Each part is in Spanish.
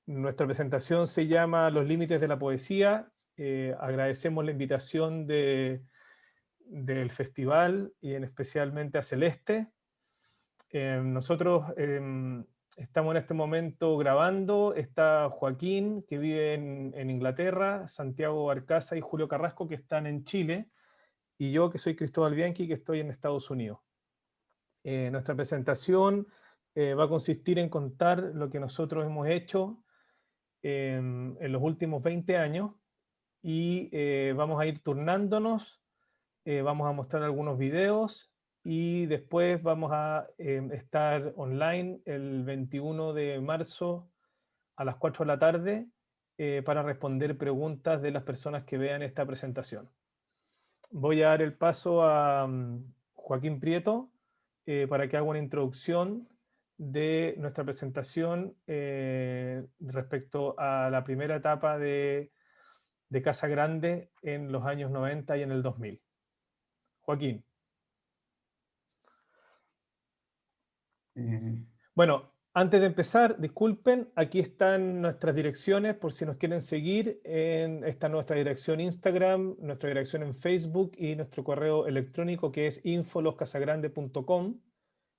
Nuestra presentación se llama Los límites de la poesía. Agradecemos la invitación del festival y especialmente a Celeste. Nosotros estamos en este momento grabando. Está Joaquín, que vive en Inglaterra, Santiago Barcaza y Julio Carrasco, que están en Chile, y yo, que soy Cristóbal Bianchi, que estoy en Estados Unidos. Nuestra presentación va a consistir en contar lo que nosotros hemos hecho en los últimos 20 años y vamos a ir turnándonos, vamos a mostrar algunos videos y después vamos a estar online el 21 de marzo a las 4 de la tarde para responder preguntas de las personas que vean esta presentación. Voy a dar el paso a Joaquín Prieto para que haga una introducción de nuestra presentación respecto a la primera etapa de Casa Grande en los años 90 y en el 2000. Joaquín. Bueno, antes de empezar, disculpen, aquí están nuestras direcciones por si nos quieren seguir. Está nuestra dirección Instagram, nuestra dirección en Facebook y nuestro correo electrónico, que es info.loscasagrande.com,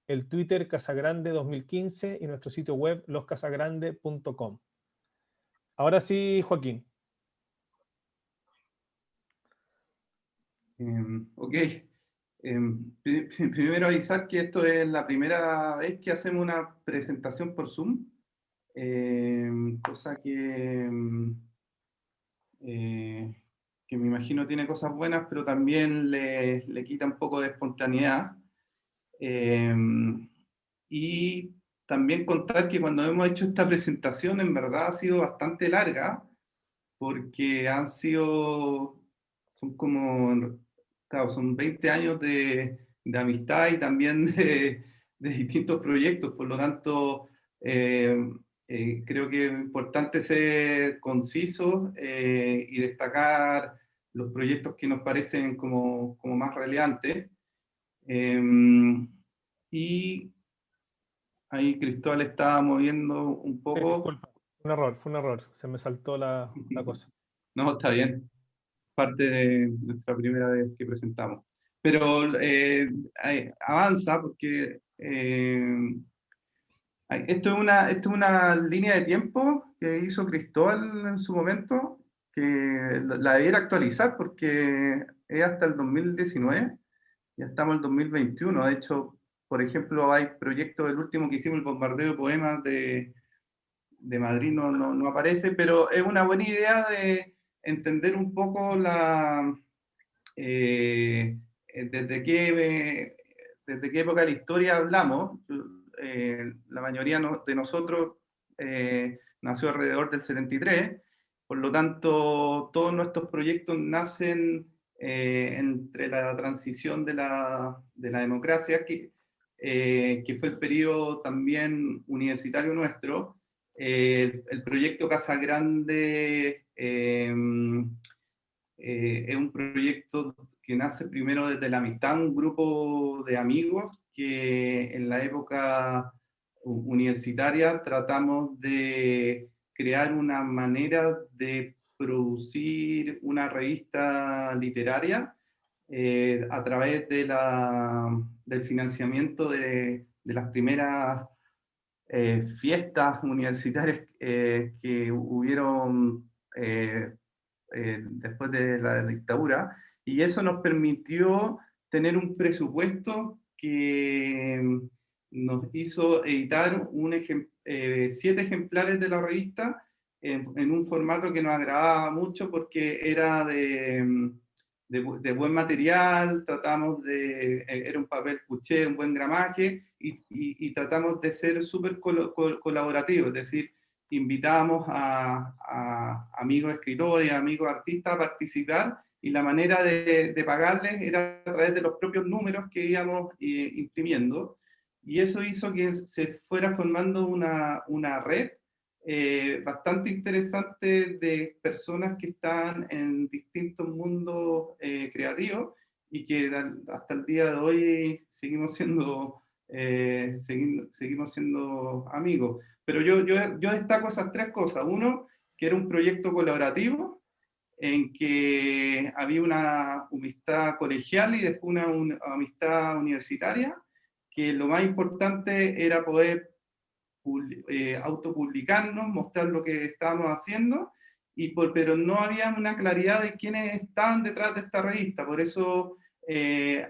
el Twitter Casagrande 2015 y nuestro sitio web loscasagrande.com. Ahora sí, Joaquín. Ok. Primero avisar que esto es la primera vez que hacemos una presentación por Zoom, cosa que me imagino tiene cosas buenas, pero también le quita un poco de espontaneidad. Y también contar que cuando hemos hecho esta presentación en verdad ha sido bastante larga, porque son como, claro, son 20 años de amistad y también de distintos proyectos, por lo tanto, creo que es importante ser concisos y destacar los proyectos que nos parecen como más relevantes. Y ahí Cristóbal estaba moviendo un Sí, poco. disculpa, fue un error, se me saltó la cosa. No, está bien. Parte de nuestra primera vez que presentamos. Pero avanza porque esto es una línea de tiempo que hizo Cristóbal en su momento, que la debiera actualizar porque es hasta el 2019, ya estamos en el 2021. De hecho, por ejemplo, hay proyectos, el último que hicimos, el bombardeo de poemas de Madrid, no aparece, pero es una buena idea de entender un poco desde qué época de la historia hablamos. La mayoría de nosotros nació alrededor del 73, por lo tanto todos nuestros proyectos nacen entre la transición de la democracia, que fue el periodo también universitario nuestro. El proyecto Casa Grande es un proyecto que nace primero desde la amistad, un grupo de amigos que en la época universitaria tratamos de crear una manera de producir una revista literaria a través del financiamiento de las primeras fiestas universitarias que hubieron después de la dictadura, y eso nos permitió tener un presupuesto que nos hizo editar 7 ejemplares de la revista en un formato que nos agradaba mucho porque era de buen material, era un papel cuché, un buen gramaje, y tratamos de ser súper colaborativos, es decir, invitamos a amigos escritores, amigos artistas a participar, y la manera de pagarles era a través de los propios números que íbamos imprimiendo, y eso hizo que se fuera formando una red bastante interesante de personas que están en distintos mundos creativos y que hasta el día de hoy seguimos siendo seguimos siendo amigos. Pero yo destaco esas tres cosas. Uno, que era un proyecto colaborativo, en que había una amistad colegial y después una amistad universitaria, que lo más importante era poder autopublicarnos, mostrar lo que estábamos haciendo, pero no había una claridad de quiénes estaban detrás de esta revista, por eso el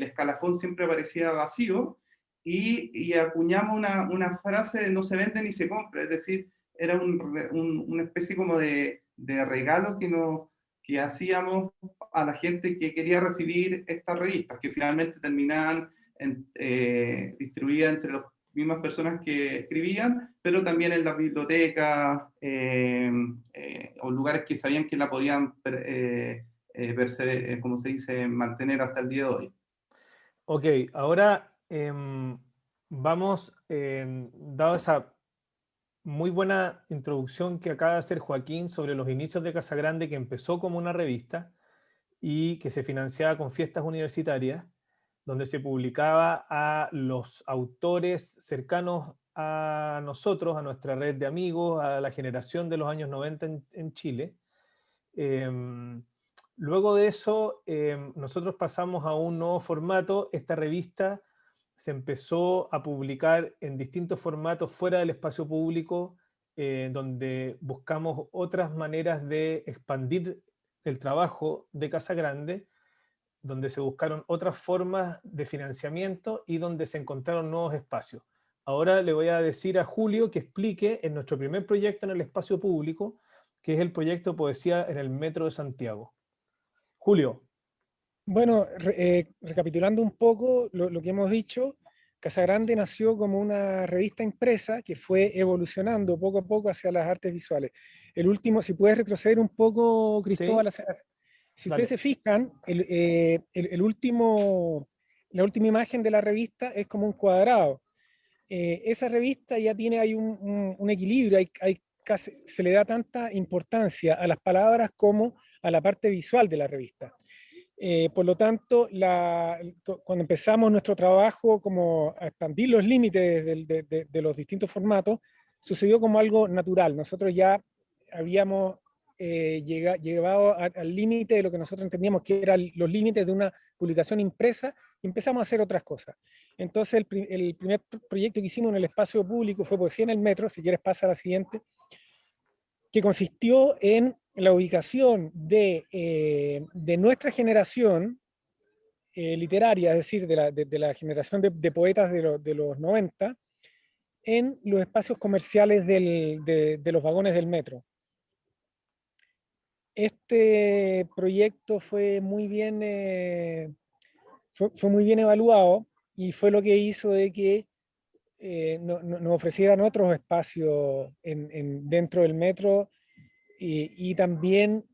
escalafón siempre aparecía vacío, y acuñamos una frase de no se vende ni se compra, es decir, era una especie como de regalo que hacíamos a la gente que quería recibir estas revistas, que finalmente terminaban distribuidas entre las mismas personas que escribían, pero también en las bibliotecas o lugares que sabían que la podían como se dice, mantener hasta el día de hoy. Ok, ahora vamos, dado esa muy buena introducción que acaba de hacer Joaquín sobre los inicios de Casa Grande, que empezó como una revista y que se financiaba con fiestas universitarias, donde se publicaba a los autores cercanos a nosotros, a nuestra red de amigos, a la generación de los años 90 en Chile. Luego de eso, nosotros pasamos a un nuevo formato. Esta revista se empezó a publicar en distintos formatos fuera del espacio público, donde buscamos otras maneras de expandir el trabajo de Casa Grande, donde se buscaron otras formas de financiamiento y donde se encontraron nuevos espacios. Ahora le voy a decir a Julio que explique en nuestro primer proyecto en el espacio público, que es el proyecto Poesía en el Metro de Santiago. Julio. Bueno, recapitulando un poco lo que hemos dicho, Casa Grande nació como una revista impresa que fue evolucionando poco a poco hacia las artes visuales. El último, si puedes retroceder un poco, Cristóbal, ¿Sí? si Dale. ustedes se fijan, la última imagen de la revista es como un cuadrado. Esa revista ya tiene ahí un equilibrio, se le da tanta importancia a las palabras como a la parte visual de la revista. Por lo tanto, cuando empezamos nuestro trabajo como a expandir los límites de los distintos formatos, sucedió como algo natural. Nosotros ya habíamos llegado al límite de lo que nosotros entendíamos que eran los límites de una publicación impresa, y empezamos a hacer otras cosas. Entonces, el primer proyecto que hicimos en el espacio público fue Poesía en el Metro. Si quieres pasa a la siguiente, que consistió en la ubicación de nuestra generación literaria, es decir, de la generación de poetas de los 90, en los espacios comerciales de los vagones del metro. Este proyecto fue muy bien evaluado, y fue lo que hizo de que nos ofrecieran otros espacios dentro del metro, y también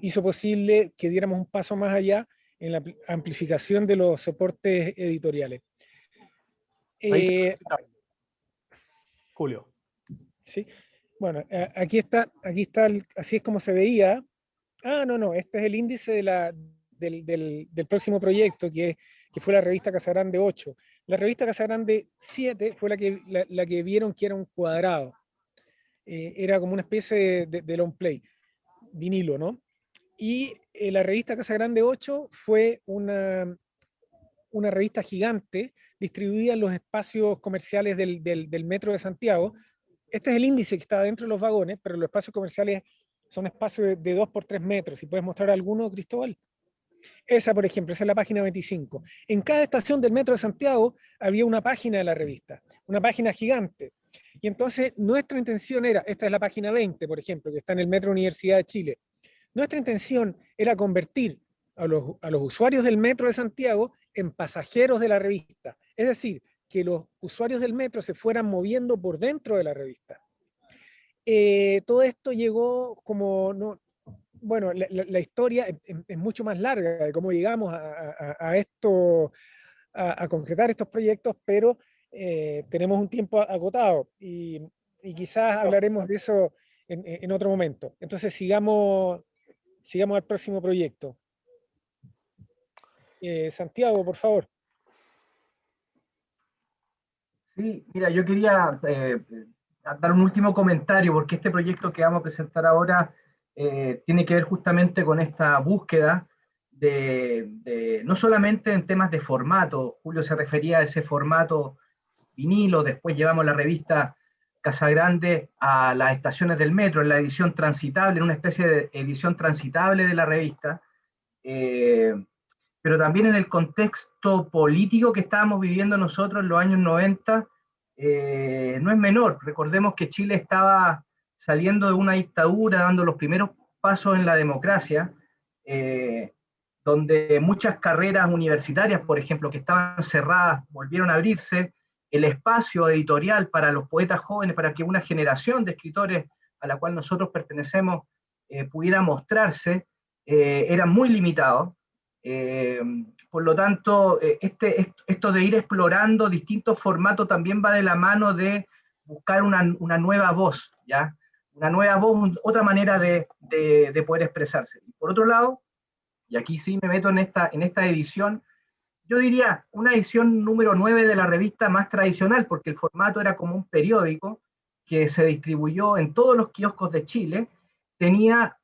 hizo posible que diéramos un paso más allá en la amplificación de los soportes editoriales. Julio. Sí, bueno, aquí está así es como se veía. No, este es el índice del próximo proyecto, que fue la revista Casa Grande 8. La revista Casa Grande 7 fue la que vieron que era un cuadrado. Era como una especie de long play, vinilo, ¿no? Y la revista Casa Grande 8 fue una revista gigante distribuida en los espacios comerciales del Metro de Santiago. Este es el índice que está dentro de los vagones, pero los espacios comerciales son espacios de 2 por 3 metros. Si puedes mostrar alguno, Cristóbal. Esa, por ejemplo, esa es la página 25. En cada estación del Metro de Santiago había una página de la revista, una página gigante. Y entonces nuestra intención era, esta es la página 20, por ejemplo, que está en el Metro Universidad de Chile. Nuestra intención era convertir a los usuarios del Metro de Santiago en pasajeros de la revista. Es decir, que los usuarios del metro se fueran moviendo por dentro de la revista. Todo esto llegó como... Bueno, la historia es mucho más larga de cómo llegamos a esto, a concretar estos proyectos, pero tenemos un tiempo agotado, y quizás hablaremos de eso en otro momento. Entonces sigamos al próximo proyecto. Santiago, por favor. Sí, mira, yo quería dar un último comentario, porque este proyecto que vamos a presentar ahora tiene que ver justamente con esta búsqueda no solamente en temas de formato. Julio se refería a ese formato vinilo, después llevamos la revista Casagrande a las estaciones del metro, en la edición transitable, en una especie de edición transitable de la revista, eh, pero también en el contexto político que estábamos viviendo nosotros en los años 90, no es menor. Recordemos que Chile estaba saliendo de una dictadura, dando los primeros pasos en la democracia, eh, donde muchas carreras universitarias, por ejemplo, que estaban cerradas, volvieron a abrirse, el espacio editorial para los poetas jóvenes, para que una generación de escritores a la cual nosotros pertenecemos pudiera mostrarse, era muy limitado. Eh, por lo tanto, esto de ir explorando distintos formatos también va de la mano de buscar una nueva voz, ¿ya? Una nueva voz, otra manera de poder expresarse. Y por otro lado, y aquí sí me meto en esta edición, yo diría una edición número 9 de la revista más tradicional, porque el formato era como un periódico que se distribuyó en todos los kioscos de Chile, tenía,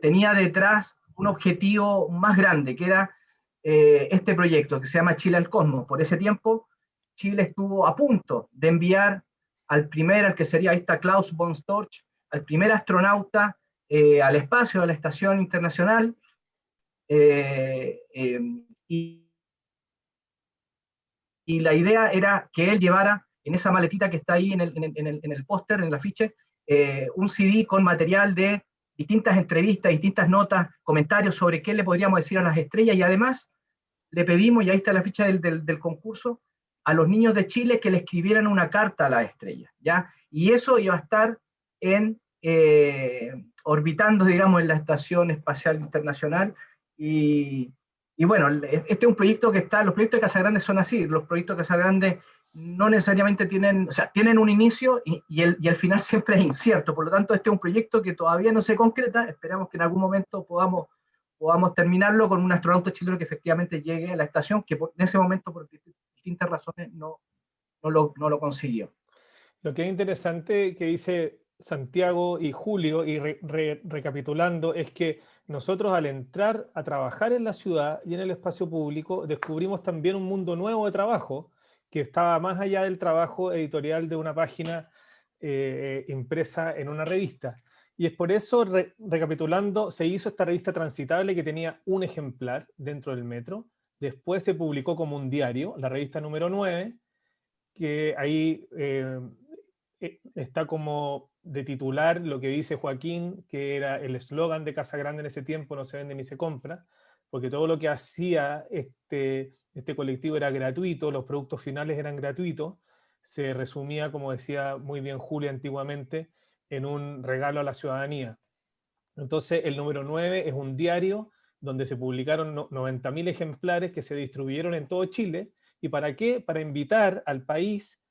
tenía detrás un objetivo más grande, que era este proyecto que se llama Chile al Cosmos. Por ese tiempo, Chile estuvo a punto de enviar al que sería, ahí está Klaus von Storch, al primer astronauta al espacio, a la Estación Internacional, eh, eh, y, y, la idea era que él llevara en esa maletita que está ahí en el póster, en el afiche, un CD con material de distintas entrevistas, distintas notas, comentarios sobre qué le podríamos decir a las estrellas, y además le pedimos, y ahí está la ficha del concurso, a los niños de Chile que le escribieran una carta a las estrellas, ¿ya? Y eso iba a estar orbitando, digamos, en la Estación Espacial Internacional. Y bueno, este es un proyecto que está, los proyectos de Casagrande son así, los proyectos de Casagrande no necesariamente tienen, o sea, tienen un inicio y el final siempre es incierto. Por lo tanto, este es un proyecto que todavía no se concreta. Esperamos que en algún momento podamos terminarlo con un astronauta chileno que efectivamente llegue a la estación, que en ese momento, por distintas razones, no lo consiguió. Lo que es interesante que dice Santiago y Julio, y recapitulando, es que nosotros al entrar a trabajar en la ciudad y en el espacio público, descubrimos también un mundo nuevo de trabajo que estaba más allá del trabajo editorial de una página impresa en una revista. Y es por eso, recapitulando, se hizo esta revista transitable que tenía un ejemplar dentro del metro. Después se publicó como un diario, la revista número 9, que ahí está como de titular lo que dice Joaquín, que era el eslogan de Casagrande en ese tiempo: no se vende ni se compra, porque todo lo que hacía este colectivo era gratuito, los productos finales eran gratuitos, se resumía, como decía muy bien Julia antiguamente, en un regalo a la ciudadanía. Entonces el número 9 es un diario donde se publicaron 90.000 ejemplares que se distribuyeron en todo Chile. ¿Y para qué? Para invitar al país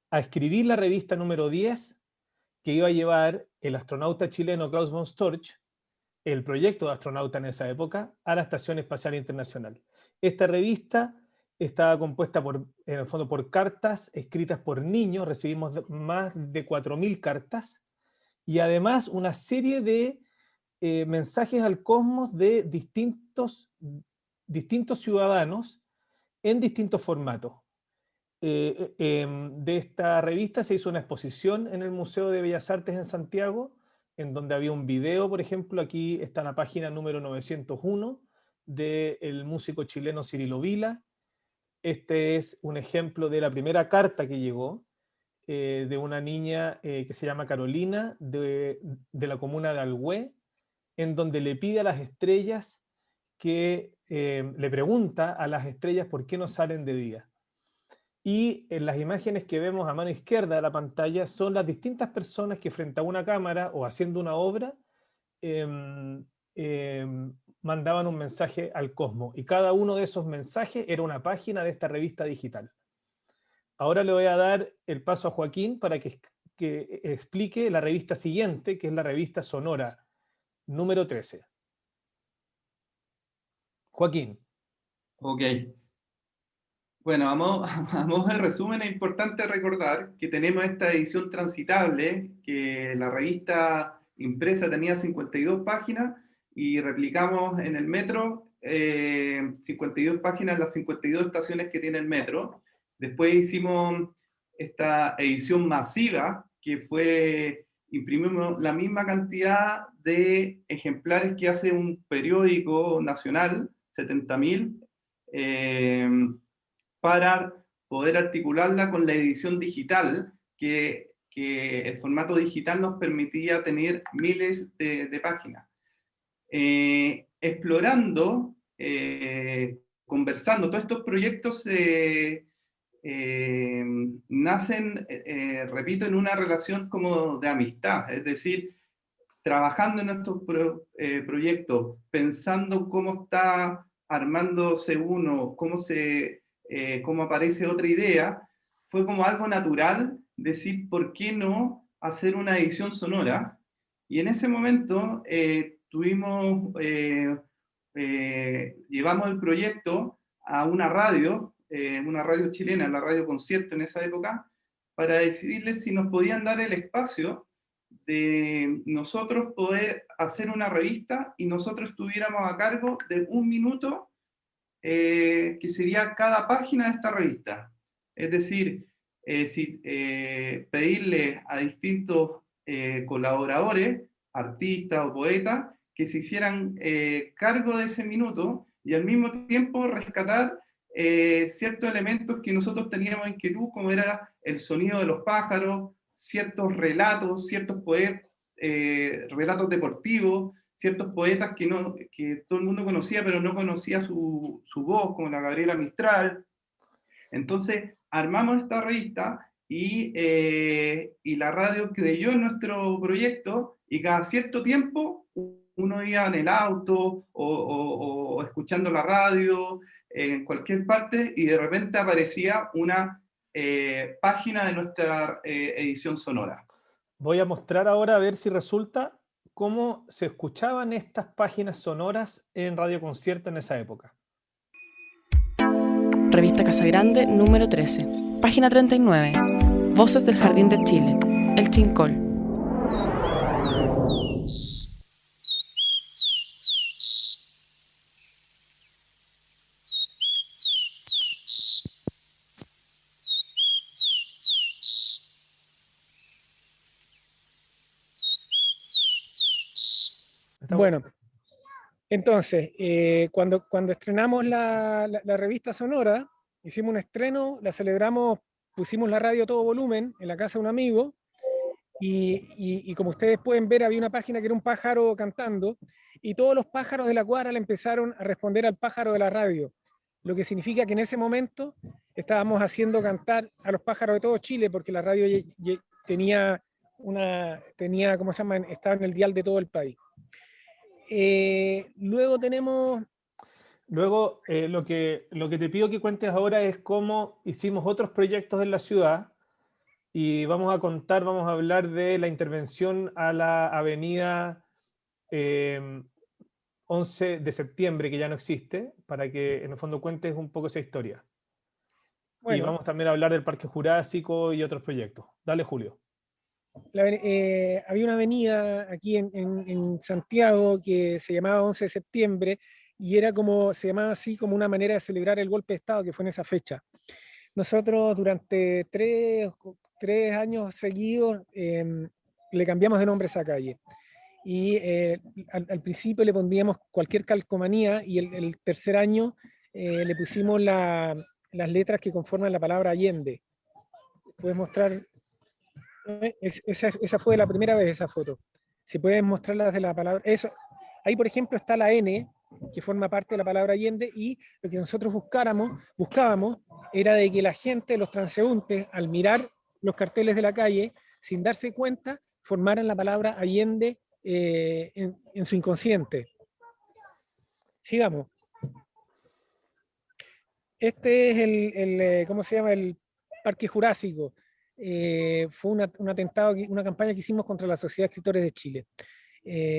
a escribir la revista número 10 que iba a llevar el astronauta chileno Klaus von Storch, el proyecto de astronauta en esa época, a la Estación Espacial Internacional. Esta revista estaba compuesta en el fondo por cartas escritas por niños, recibimos más de 4.000 cartas, y además una serie de mensajes al cosmos de distintos ciudadanos en distintos formatos. De esta revista se hizo una exposición en el Museo de Bellas Artes en Santiago, en donde había un video, por ejemplo, aquí está la página número 901 del músico chileno Cirilo Vila. Este es un ejemplo de la primera carta que llegó de una niña que se llama Carolina, de la comuna de Alhué, en donde le pide a las estrellas le pregunta a las estrellas por qué no salen de día. Y en las imágenes que vemos a mano izquierda de la pantalla son las distintas personas que frente a una cámara o haciendo una obra mandaban un mensaje al cosmos, y cada uno de esos mensajes era una página de esta revista digital. Ahora le voy a dar el paso a Joaquín para que explique la revista siguiente, que es la revista Sonora número 13. Joaquín. Ok. Bueno, vamos al resumen. Es importante recordar que tenemos esta edición transitable, que la revista impresa tenía 52 páginas y replicamos en el metro 52 páginas, las 52 estaciones que tiene el metro. Después hicimos esta edición masiva, que fue, imprimimos la misma cantidad de ejemplares que hace un periódico nacional, 70.000, para poder articularla con la edición digital, que el formato digital nos permitía tener miles de páginas. Explorando, conversando, todos estos proyectos nacen, repito, en una relación como de amistad, es decir, trabajando en estos proyectos, pensando cómo está armándose uno, cómo aparece otra idea, fue como algo natural decir, ¿por qué no hacer una edición sonora? Y en ese momento llevamos el proyecto a una radio chilena, la Radio Concierto en esa época, para decidirles si nos podían dar el espacio de nosotros poder hacer una revista y nosotros estuviéramos a cargo de 1 minuto que sería cada página de esta revista. Es decir, pedirle a distintos colaboradores, artistas o poetas, que se hicieran cargo de ese minuto y al mismo tiempo rescatar ciertos elementos que nosotros teníamos inquietud, como era el sonido de los pájaros, ciertos relatos, relatos deportivos, ciertos poetas que todo el mundo conocía, pero no conocía su voz, como la Gabriela Mistral. Entonces, armamos esta revista y la radio creyó en nuestro proyecto, y cada cierto tiempo uno iba en el auto o escuchando la radio, en cualquier parte, y de repente aparecía una página de nuestra edición sonora. Voy a mostrar ahora a ver si resulta cómo se escuchaban estas páginas sonoras en Radio Concierto en esa época. Revista Casagrande, número 13. Página 39. Voces del Jardín de Chile. El Chincol. Bueno, entonces, cuando estrenamos la revista sonora, hicimos un estreno, la celebramos, pusimos la radio a todo volumen en la casa de un amigo, y como ustedes pueden ver, había una página que era un pájaro cantando, y todos los pájaros de la cuadra le empezaron a responder al pájaro de la radio, lo que significa que en ese momento estábamos haciendo cantar a los pájaros de todo Chile, porque la radio tenía, ¿cómo se llama?, estaba en el dial de todo el país. Luego tenemos... Luego, lo que te pido que cuentes ahora es cómo hicimos otros proyectos en la ciudad, y vamos a hablar de la intervención a la avenida 11 de septiembre, que ya no existe, para que en el fondo cuentes un poco esa historia. Bueno, y vamos también a hablar del Parque Jurásico y otros proyectos. Dale, Julio. Había una avenida aquí en Santiago que se llamaba 11 de septiembre, y se llamaba así como una manera de celebrar el golpe de Estado que fue en esa fecha. Nosotros durante tres años seguidos le cambiamos de nombre a esa calle, y al principio le pondríamos cualquier calcomanía, y el tercer año le pusimos las letras que conforman la palabra Allende. Puedes mostrar... Esa fue la primera vez, esa foto. Si pueden mostrarlas de la palabra... Eso, ahí, por ejemplo, está la N, que forma parte de la palabra Allende, y lo que nosotros buscábamos era de que la gente, los transeúntes, al mirar los carteles de la calle, sin darse cuenta, formaran la palabra Allende en su inconsciente. Sigamos. Este es ¿cómo se llama?, el Parque Jurásico. Fue un atentado, una campaña que hicimos contra la Sociedad de Escritores de Chile.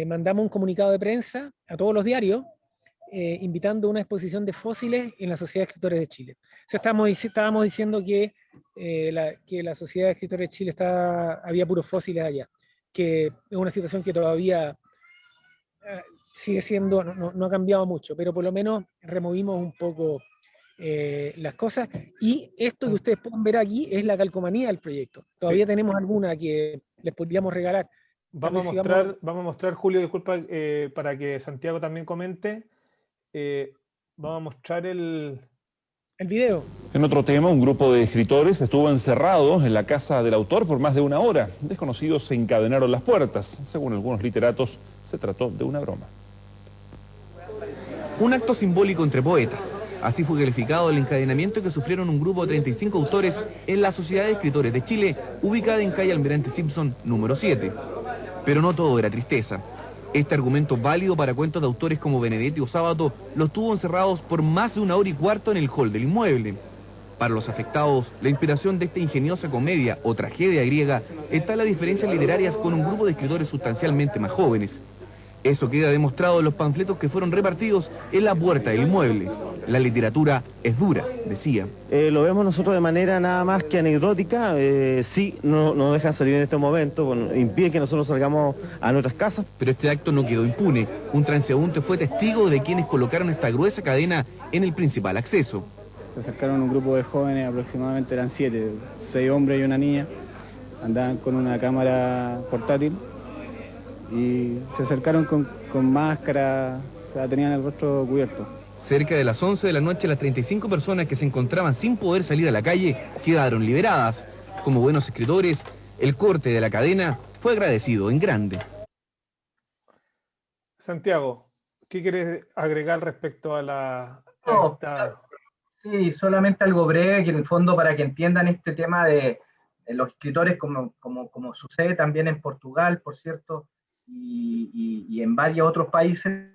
Mandamos un comunicado de prensa a todos los diarios, invitando a una exposición de fósiles en la Sociedad de Escritores de Chile. O sea, estábamos diciendo que la Sociedad de Escritores de Chile había puros fósiles allá, que es una situación que todavía sigue siendo, no ha cambiado mucho, pero por lo menos removimos un poco las cosas, y esto que ustedes pueden ver aquí es la calcomanía del proyecto. Todavía tenemos alguna que les podríamos regalar. Vamos a mostrar, Julio, disculpa, para que Santiago también comente. Vamos a mostrar el video. En otro tema, un grupo de escritores estuvo encerrado en la casa del autor por más de una hora. Desconocidos se encadenaron las puertas. Según algunos literatos, se trató de una broma. Un acto simbólico entre poetas. Así fue calificado el encadenamiento que sufrieron un grupo de 35 autores en la Sociedad de Escritores de Chile, ubicada en calle Almirante Simpson, número 7. Pero no todo era tristeza. Este argumento válido para cuentos de autores como Benedetti o Sábato los tuvo encerrados por más de 1 hora y cuarto en el hall del inmueble. Para los afectados, la inspiración de esta ingeniosa comedia o tragedia griega está en las diferencias literarias con un grupo de escritores sustancialmente más jóvenes. Eso queda demostrado en los panfletos que fueron repartidos en la puerta del inmueble. La literatura es dura, decía. Lo vemos nosotros de manera nada más que anecdótica. Sí, no nos dejan salir en este momento, bueno, impide que nosotros salgamos a nuestras casas. Pero este acto no quedó impune. Un transeúnte fue testigo de quienes colocaron esta gruesa cadena en el principal acceso. Se acercaron un grupo de jóvenes, aproximadamente eran 7, 6 hombres y una niña. Andaban con una cámara portátil y se acercaron con máscara, o sea, tenían el rostro cubierto. Cerca de las 11 de la noche, las 35 personas que se encontraban sin poder salir a la calle quedaron liberadas. Como buenos escritores, el corte de la cadena fue agradecido en grande. Santiago, ¿qué quieres agregar respecto a esta... Sí, solamente algo breve, que en el fondo para que entiendan este tema de los escritores, como sucede también en Portugal, por cierto, y en varios otros países,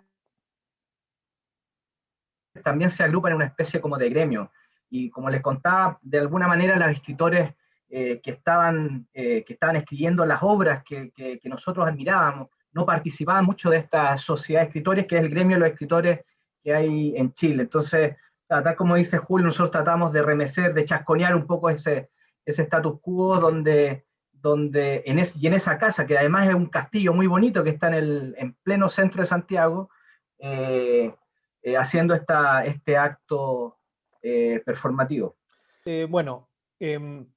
también se agrupan en una especie como de gremio. Y como les contaba, de alguna manera los escritores que estaban escribiendo las obras que nosotros admirábamos, no participaban mucho de esta sociedad de escritores, que es el gremio de los escritores que hay en Chile. Entonces, tal como dice Julio, nosotros tratamos de remecer, de chasconear un poco ese status quo donde en esa casa, que además es un castillo muy bonito que está en pleno centro de Santiago, haciendo este acto performativo. Bueno,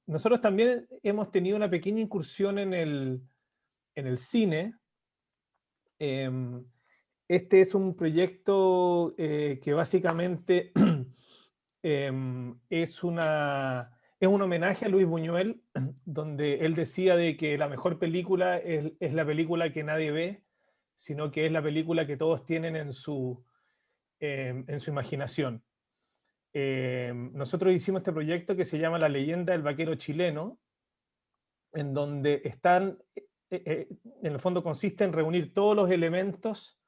nosotros también hemos tenido una pequeña incursión en el cine. Este es un proyecto que básicamente es un homenaje a Luis Buñuel, donde él decía de que la mejor película es la película que nadie ve, sino que es la película que todos tienen en su imaginación. Nosotros hicimos este proyecto que se llama La leyenda del vaquero chileno, en donde en el fondo consiste en reunir todos los elementos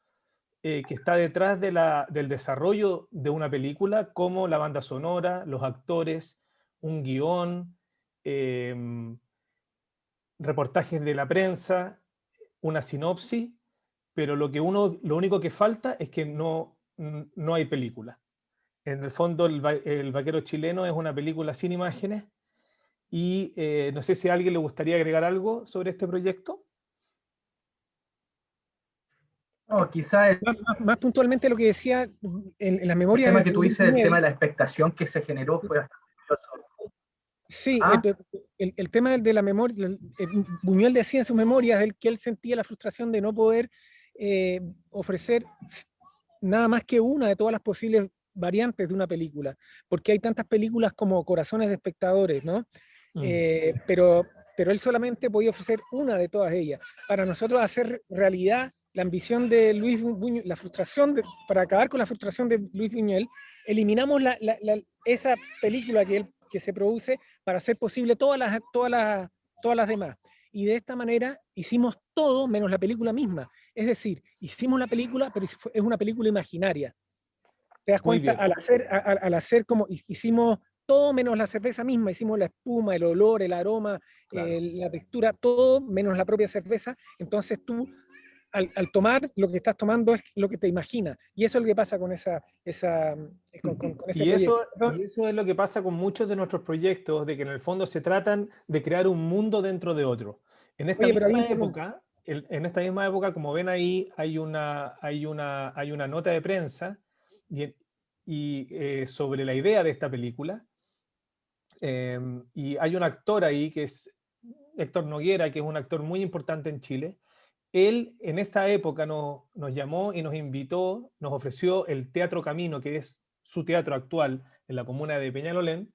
que está detrás del desarrollo de una película, como la banda sonora, los actores, un guión, reportajes de la prensa, una sinopsis, pero lo único que falta es que no hay película. En el fondo, el vaquero chileno es una película sin imágenes, y no sé si a alguien le gustaría agregar algo sobre este proyecto. No, quizás más puntualmente lo que decía en la memoria. El tema que tú dices, el tema de la expectación que se generó fue bastante curioso. Sí, el tema de la memoria, Buñuel decía en sus memorias que él sentía la frustración de no poder ofrecer nada más que una de todas las posibles variantes de una película, porque hay tantas películas como Corazones de espectadores, ¿no? Pero él solamente podía ofrecer una de todas ellas. Para nosotros hacer realidad la ambición de Luis Buñuel, para acabar con la frustración de Luis Buñuel, eliminamos esa película que se produce para hacer posible todas las demás. Y de esta manera hicimos todo menos la película misma. Es decir, hicimos la película, pero es una película imaginaria. ¿Te das cuenta? Al hacer como hicimos todo menos la cerveza misma, hicimos la espuma, el olor, el aroma, claro, la textura, todo menos la propia cerveza. Entonces tú al tomar, lo que estás tomando es lo que te imaginas. Y eso es lo que pasa con ese Y proyecto. eso es lo que pasa con muchos de nuestros proyectos, de que en el fondo se tratan de crear un mundo dentro de otro. En esta Oye, pero misma ahí época, en esta misma época, como ven ahí, hay una nota de prensa sobre la idea de esta película. Y hay un actor ahí que es Héctor Noguera, que es un actor muy importante en Chile. Él en esta época nos llamó y nos invitó, nos ofreció el Teatro Camino, que es su teatro actual en la comuna de Peñalolén.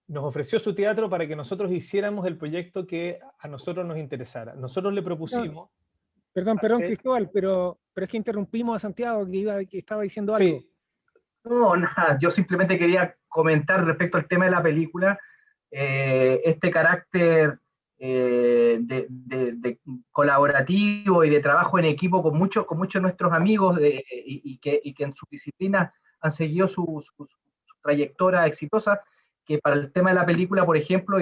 Nos ofreció su teatro para que nosotros hiciéramos el proyecto que a nosotros nos interesara. Nosotros le propusimos... Perdón, Cristóbal, pero es que interrumpimos a Santiago, que estaba diciendo algo. Sí. No, nada, yo simplemente quería comentar respecto al tema de la película, este carácter de colaborativo y de trabajo en equipo con muchos de nuestros amigos y que en sus disciplinas han seguido su trayectoria exitosa, que para el tema de la película, por ejemplo,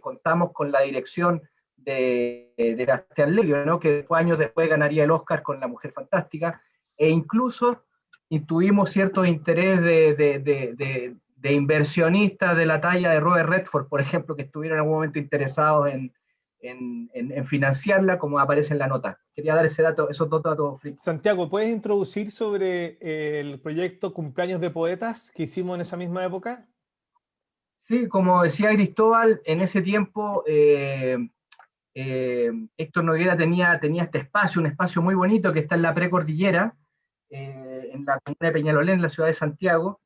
contamos con la dirección de Sebastián Lelio, ¿no? Que años después ganaría el Oscar con La Mujer Fantástica, e incluso tuvimos cierto interés de inversionistas de la talla de Robert Redford, por ejemplo, que estuvieron en algún momento interesados en financiarla, como aparece en la nota. Quería dar esos dos datos. Santiago, ¿puedes introducir sobre el proyecto Cumpleaños de Poetas que hicimos en esa misma época? Sí, como decía Cristóbal, en ese tiempo Héctor Noguera tenía este espacio, un espacio muy bonito que está en la precordillera, en la comuna de Peñalolén, en la ciudad de Santiago,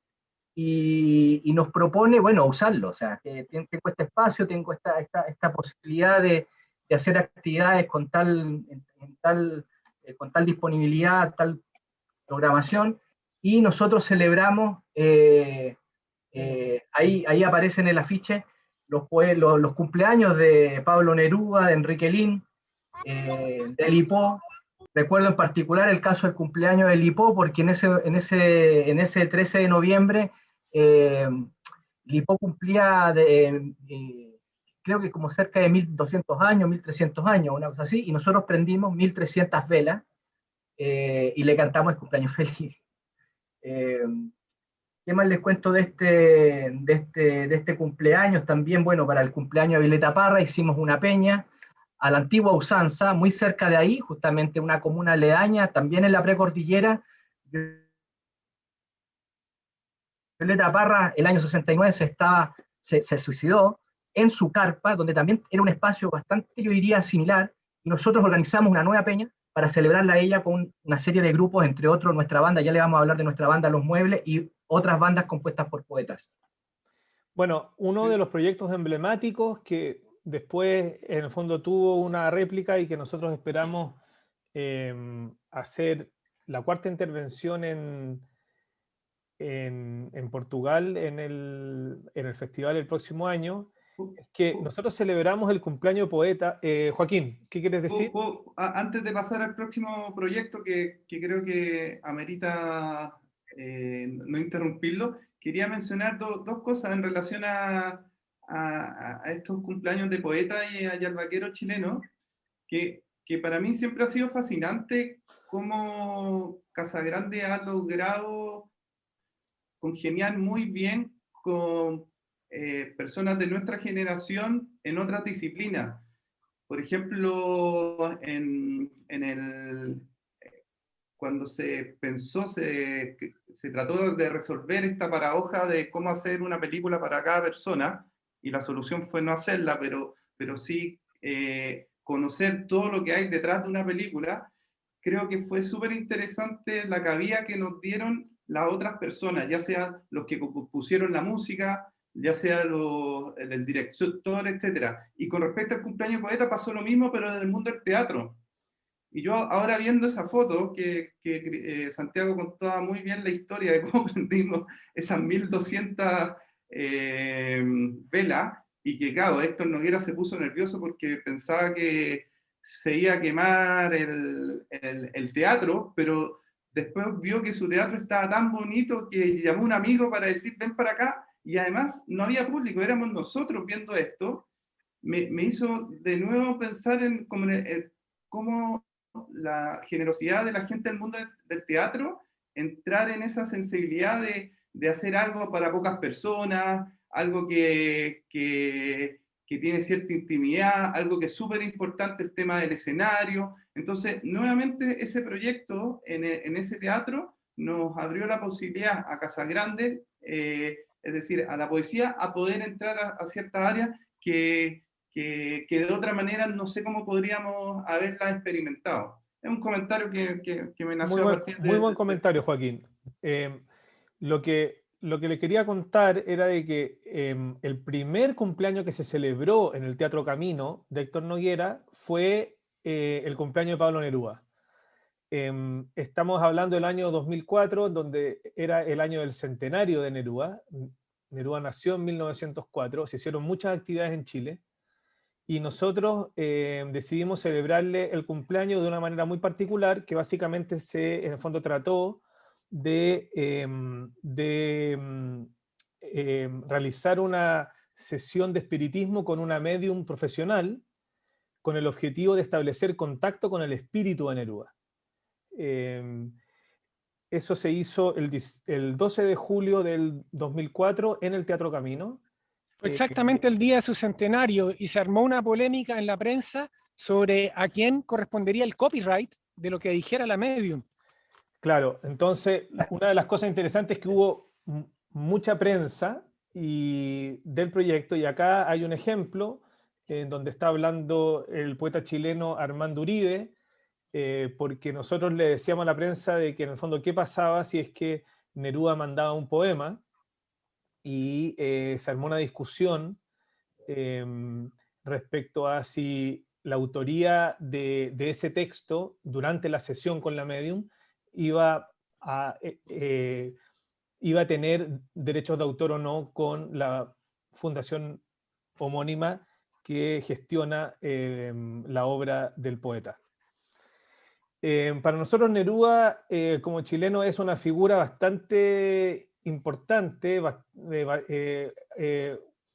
y nos propone, bueno, usarlo. O sea, tengo este espacio, tengo esta posibilidad de hacer actividades con tal disponibilidad, tal programación, y nosotros celebramos, ahí aparecen en el afiche los cumpleaños de Pablo Neruda, de Enrique Lin, de Lipó. Recuerdo en particular el caso del cumpleaños de Lipó, porque en ese 13 de noviembre Lipó cumplía creo que como cerca de 1200 años, 1300 años, una cosa así, y nosotros prendimos 1300 velas y le cantamos el cumpleaños feliz. ¿Qué más les cuento de este cumpleaños? También, bueno, para el cumpleaños de Violeta Parra hicimos una peña a la antigua usanza, muy cerca de ahí, justamente una comuna aledaña, también en la precordillera. Violeta Parra, el año 69, se suicidó en su carpa, donde también era un espacio bastante, yo diría, similar, y nosotros organizamos una nueva peña para celebrarla a ella con una serie de grupos, entre otros nuestra banda, ya le vamos a hablar de nuestra banda Los Muebles, y otras bandas compuestas por poetas. Bueno, uno de los proyectos emblemáticos que después en el fondo tuvo una réplica y que nosotros esperamos hacer la cuarta intervención en Portugal en el festival el próximo año, es que nosotros celebramos el cumpleaños poeta. Joaquín, ¿qué quieres decir? Antes de pasar al próximo proyecto, que creo que amerita no interrumpirlo, quería mencionar dos cosas en relación a estos cumpleaños de poeta y al vaquero chileno, que para mí siempre ha sido fascinante cómo Casagrande ha logrado congeniar muy bien con personas de nuestra generación en otras disciplinas. Por ejemplo, cuando se pensó, se trató de resolver esta paradoja de cómo hacer una película para cada persona, y la solución fue no hacerla, pero sí conocer todo lo que hay detrás de una película. Creo que fue súper interesante la cabida que nos dieron las otras personas, ya sea los que pusieron la música, ya sea el director, etc. Y con respecto al cumpleaños poeta pasó lo mismo, pero desde el mundo del teatro. Y yo ahora viendo esa foto, que Santiago contaba muy bien la historia de cómo prendimos esas 1200 velas, y que claro, Héctor Noguera se puso nervioso porque pensaba que se iba a quemar el teatro, pero después vio que su teatro estaba tan bonito que llamó a un amigo para decir, ven para acá, y además no había público, éramos nosotros viendo esto. Me hizo de nuevo pensar en cómo la generosidad de la gente del mundo del teatro, entrar en esa sensibilidad de hacer algo para pocas personas, algo que tiene cierta intimidad, algo que es súper importante, el tema del escenario. Entonces, nuevamente ese proyecto en ese teatro nos abrió la posibilidad a Casagrande, es decir, a la poesía, a poder entrar a ciertas áreas que de otra manera no sé cómo podríamos haberla experimentado. Es un comentario que me nació a partir de... Muy buen comentario, Joaquín. Lo que le quería contar era de que el primer cumpleaños que se celebró en el Teatro Camino de Héctor Noguera fue el cumpleaños de Pablo Neruda. Estamos hablando del año 2004, donde era el año del centenario de Neruda. Neruda nació en 1904, se hicieron muchas actividades en Chile, y nosotros decidimos celebrarle el cumpleaños de una manera muy particular, que básicamente en el fondo trató de realizar una sesión de espiritismo con una medium profesional, con el objetivo de establecer contacto con el espíritu de Neruda. Eso se hizo el 12 de julio del 2004 en el Teatro Camino. Fue exactamente el día de su centenario y se armó una polémica en la prensa sobre a quién correspondería el copyright de lo que dijera la medium. Claro, entonces una de las cosas interesantes es que hubo mucha prensa del proyecto, y acá hay un ejemplo en donde está hablando el poeta chileno Armando Uribe, porque nosotros le decíamos a la prensa de que en el fondo qué pasaba si es que Neruda mandaba un poema, y se armó una discusión respecto a si la autoría de ese texto durante la sesión con la medium iba a tener derechos de autor o no con la fundación homónima que gestiona la obra del poeta. Para nosotros Neruda, como chileno, es una figura bastante importante.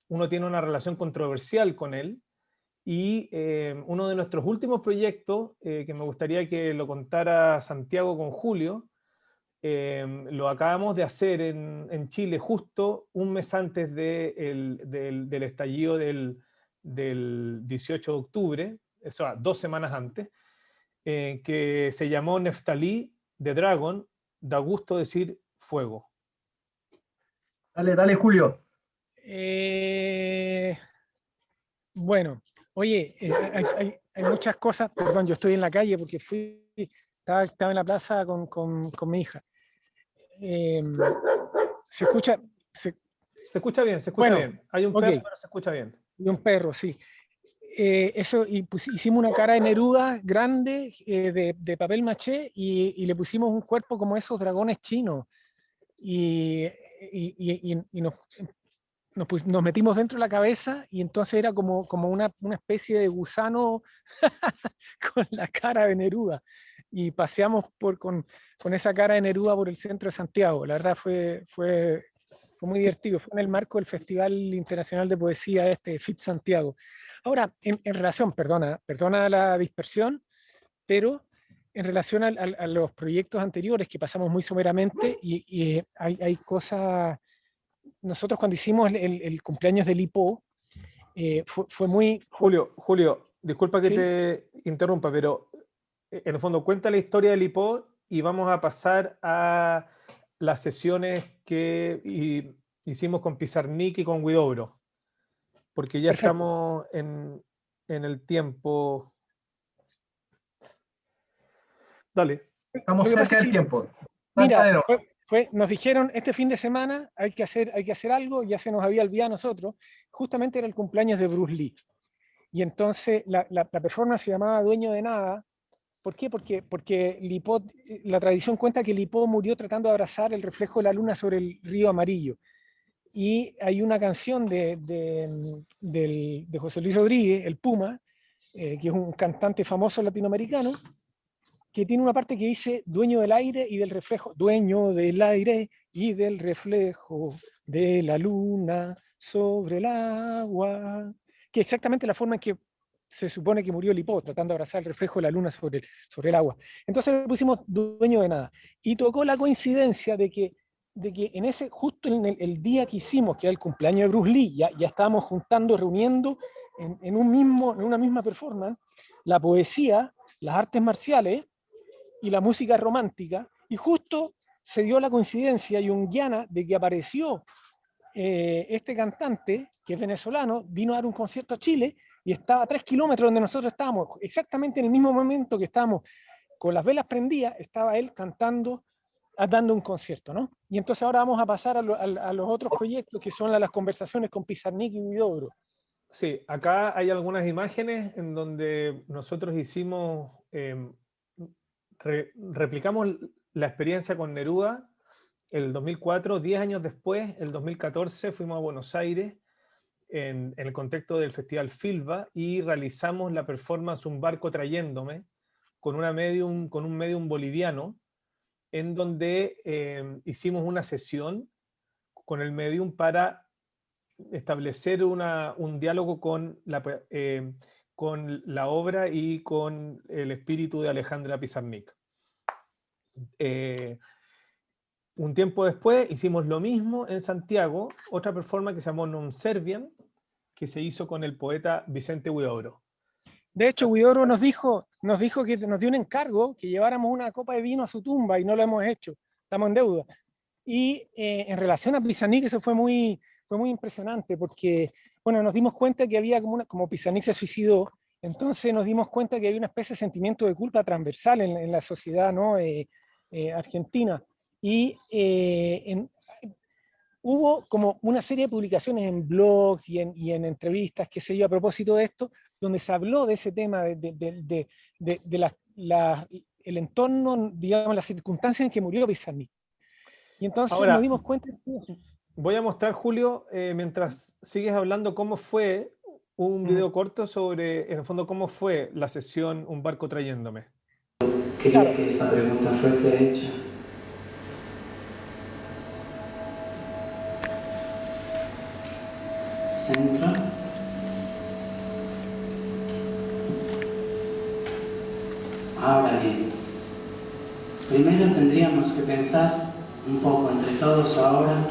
Uno tiene una relación controversial con él, y uno de nuestros últimos proyectos, que me gustaría que lo contara Santiago con Julio, lo acabamos de hacer en Chile justo un mes antes del estallido del 18 de octubre, o sea, 2 semanas antes, que se llamó Neftalí de Dragon, da gusto decir fuego. Dale, Julio. Bueno, oye, hay muchas cosas, perdón, yo estoy en la calle porque estaba en la plaza con mi hija. ¿Se escucha? Se escucha bien, se escucha bien. Hay un perro, pero se escucha bien. Y un perro, sí. Eso, y hicimos una cara de Neruda grande de papel maché, y le pusimos un cuerpo como esos dragones chinos, y nos metimos dentro de la cabeza, y entonces era como una especie de gusano con la cara de Neruda, y paseamos con esa cara de Neruda por el centro de Santiago. La verdad fue muy divertido. Fue en el marco del Festival Internacional de Poesía FIT Santiago. Ahora, en relación, perdona la dispersión, pero en relación a los proyectos anteriores que pasamos muy someramente, y hay cosas. Nosotros cuando hicimos el cumpleaños del IPO, fue muy... Julio, disculpa que ¿Sí? te interrumpa, pero en el fondo cuenta la historia del IPO, y vamos a pasar a las sesiones que hicimos con Pizarnik y con Huidobro, porque ya Perfecto. estamos en el tiempo. Dale. Estamos cerca del tiempo. Mira, nos dijeron este fin de semana hay que hacer algo, ya se nos había olvidado a nosotros. Justamente era el cumpleaños de Bruce Lee, y entonces la performance se llamaba Dueño de Nada. ¿Por qué? Porque Lipó, la tradición cuenta que Lipó murió tratando de abrazar el reflejo de la luna sobre el río Amarillo. Y hay una canción de José Luis Rodríguez, el Puma, que es un cantante famoso latinoamericano, que tiene una parte que dice dueño del aire y del reflejo, dueño del aire y del reflejo de la luna sobre el agua, que es exactamente la forma en que se supone que murió Lipó, tratando de abrazar el reflejo de la luna sobre el agua. Entonces le pusimos Dueño de Nada. Y tocó la coincidencia de que en ese, justo en el día que hicimos, que era el cumpleaños de Bruce Lee, ya estábamos reuniendo en una misma performance, la poesía, las artes marciales y la música romántica, y justo se dio la coincidencia junguiana de que apareció este cantante, que es venezolano, vino a dar un concierto a Chile, y estaba a 3 kilómetros donde nosotros estábamos, exactamente en el mismo momento que estábamos con las velas prendidas, estaba él cantando, dando un concierto, ¿no? Y entonces ahora vamos a pasar a los otros proyectos, que son las conversaciones con Pizarnik y Huidobro. Sí, acá hay algunas imágenes en donde nosotros hicimos, replicamos la experiencia con Neruda el 2004, 10 años después, el 2014, fuimos a Buenos Aires en el contexto del Festival Filba y realizamos la performance Un barco trayéndome con un medium boliviano, en donde hicimos una sesión con el medium para establecer un diálogo con la obra y con el espíritu de Alejandra Pizarnik. Un tiempo después hicimos lo mismo en Santiago, otra performance que se llamó Non Serviam, que se hizo con el poeta Vicente Huidobro. De hecho, Huidobro nos dijo que nos dio un encargo, que lleváramos una copa de vino a su tumba, y no lo hemos hecho, estamos en deuda. Y en relación a Pizarnik, eso fue muy impresionante, porque bueno, nos dimos cuenta que había como Pizarnik se suicidó, entonces nos dimos cuenta que había una especie de sentimiento de culpa transversal en la sociedad, ¿no? Argentina. Y hubo como una serie de publicaciones en blogs y en entrevistas, qué sé yo, a propósito de esto, donde se habló de ese tema, el entorno, digamos, las circunstancias en que murió Pizarnik. Y entonces ahora, nos dimos cuenta. Voy a mostrar, Julio, mientras sigues hablando, cómo fue un video corto sobre, en el fondo, cómo fue la sesión Un barco trayéndome. Quería que esta pregunta fuese hecha. Centro. Ahora bien, primero tendríamos que pensar un poco entre todos ahora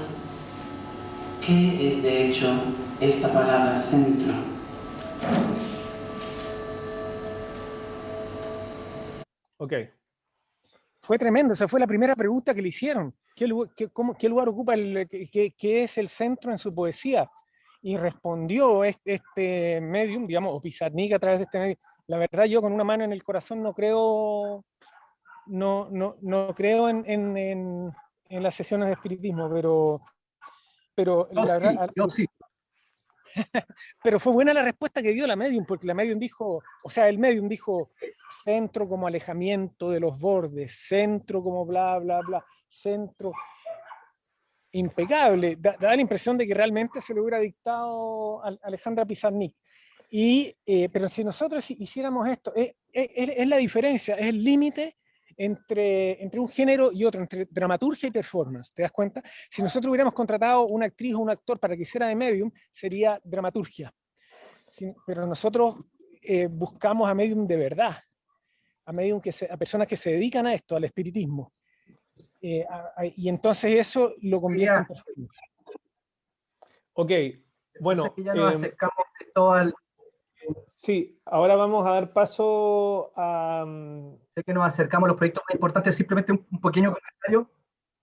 qué es de hecho esta palabra centro. Ok. Fue tremendo, esa fue la primera pregunta que le hicieron. ¿Qué lugar ocupa, qué es el centro en su poesía? Y respondió este medium, digamos, o Pizarnik a través de este medium. La verdad, yo con una mano en el corazón no creo en las sesiones de espiritismo, pero la verdad... Yo sí. Pero fue buena la respuesta que dio la medium, porque la medium dijo, o sea, el medium dijo centro como alejamiento de los bordes, centro como bla, bla, bla, centro impecable. Da la impresión de que realmente se le hubiera dictado a Alejandra Pizarnik. Pero si nosotros hiciéramos esto, es la diferencia, es el límite entre un género y otro, entre dramaturgia y performance, ¿te das cuenta? Si nosotros hubiéramos contratado una actriz o un actor para que hiciera de medium, sería dramaturgia. Pero nosotros buscamos a medium de verdad, a personas que se dedican a esto, al espiritismo. Y entonces eso lo convierte en performance. Ok, bueno. Ya nos acercamos de todo al... Sí, ahora vamos a dar paso a... Sé que nos acercamos a los proyectos más importantes, simplemente un pequeño comentario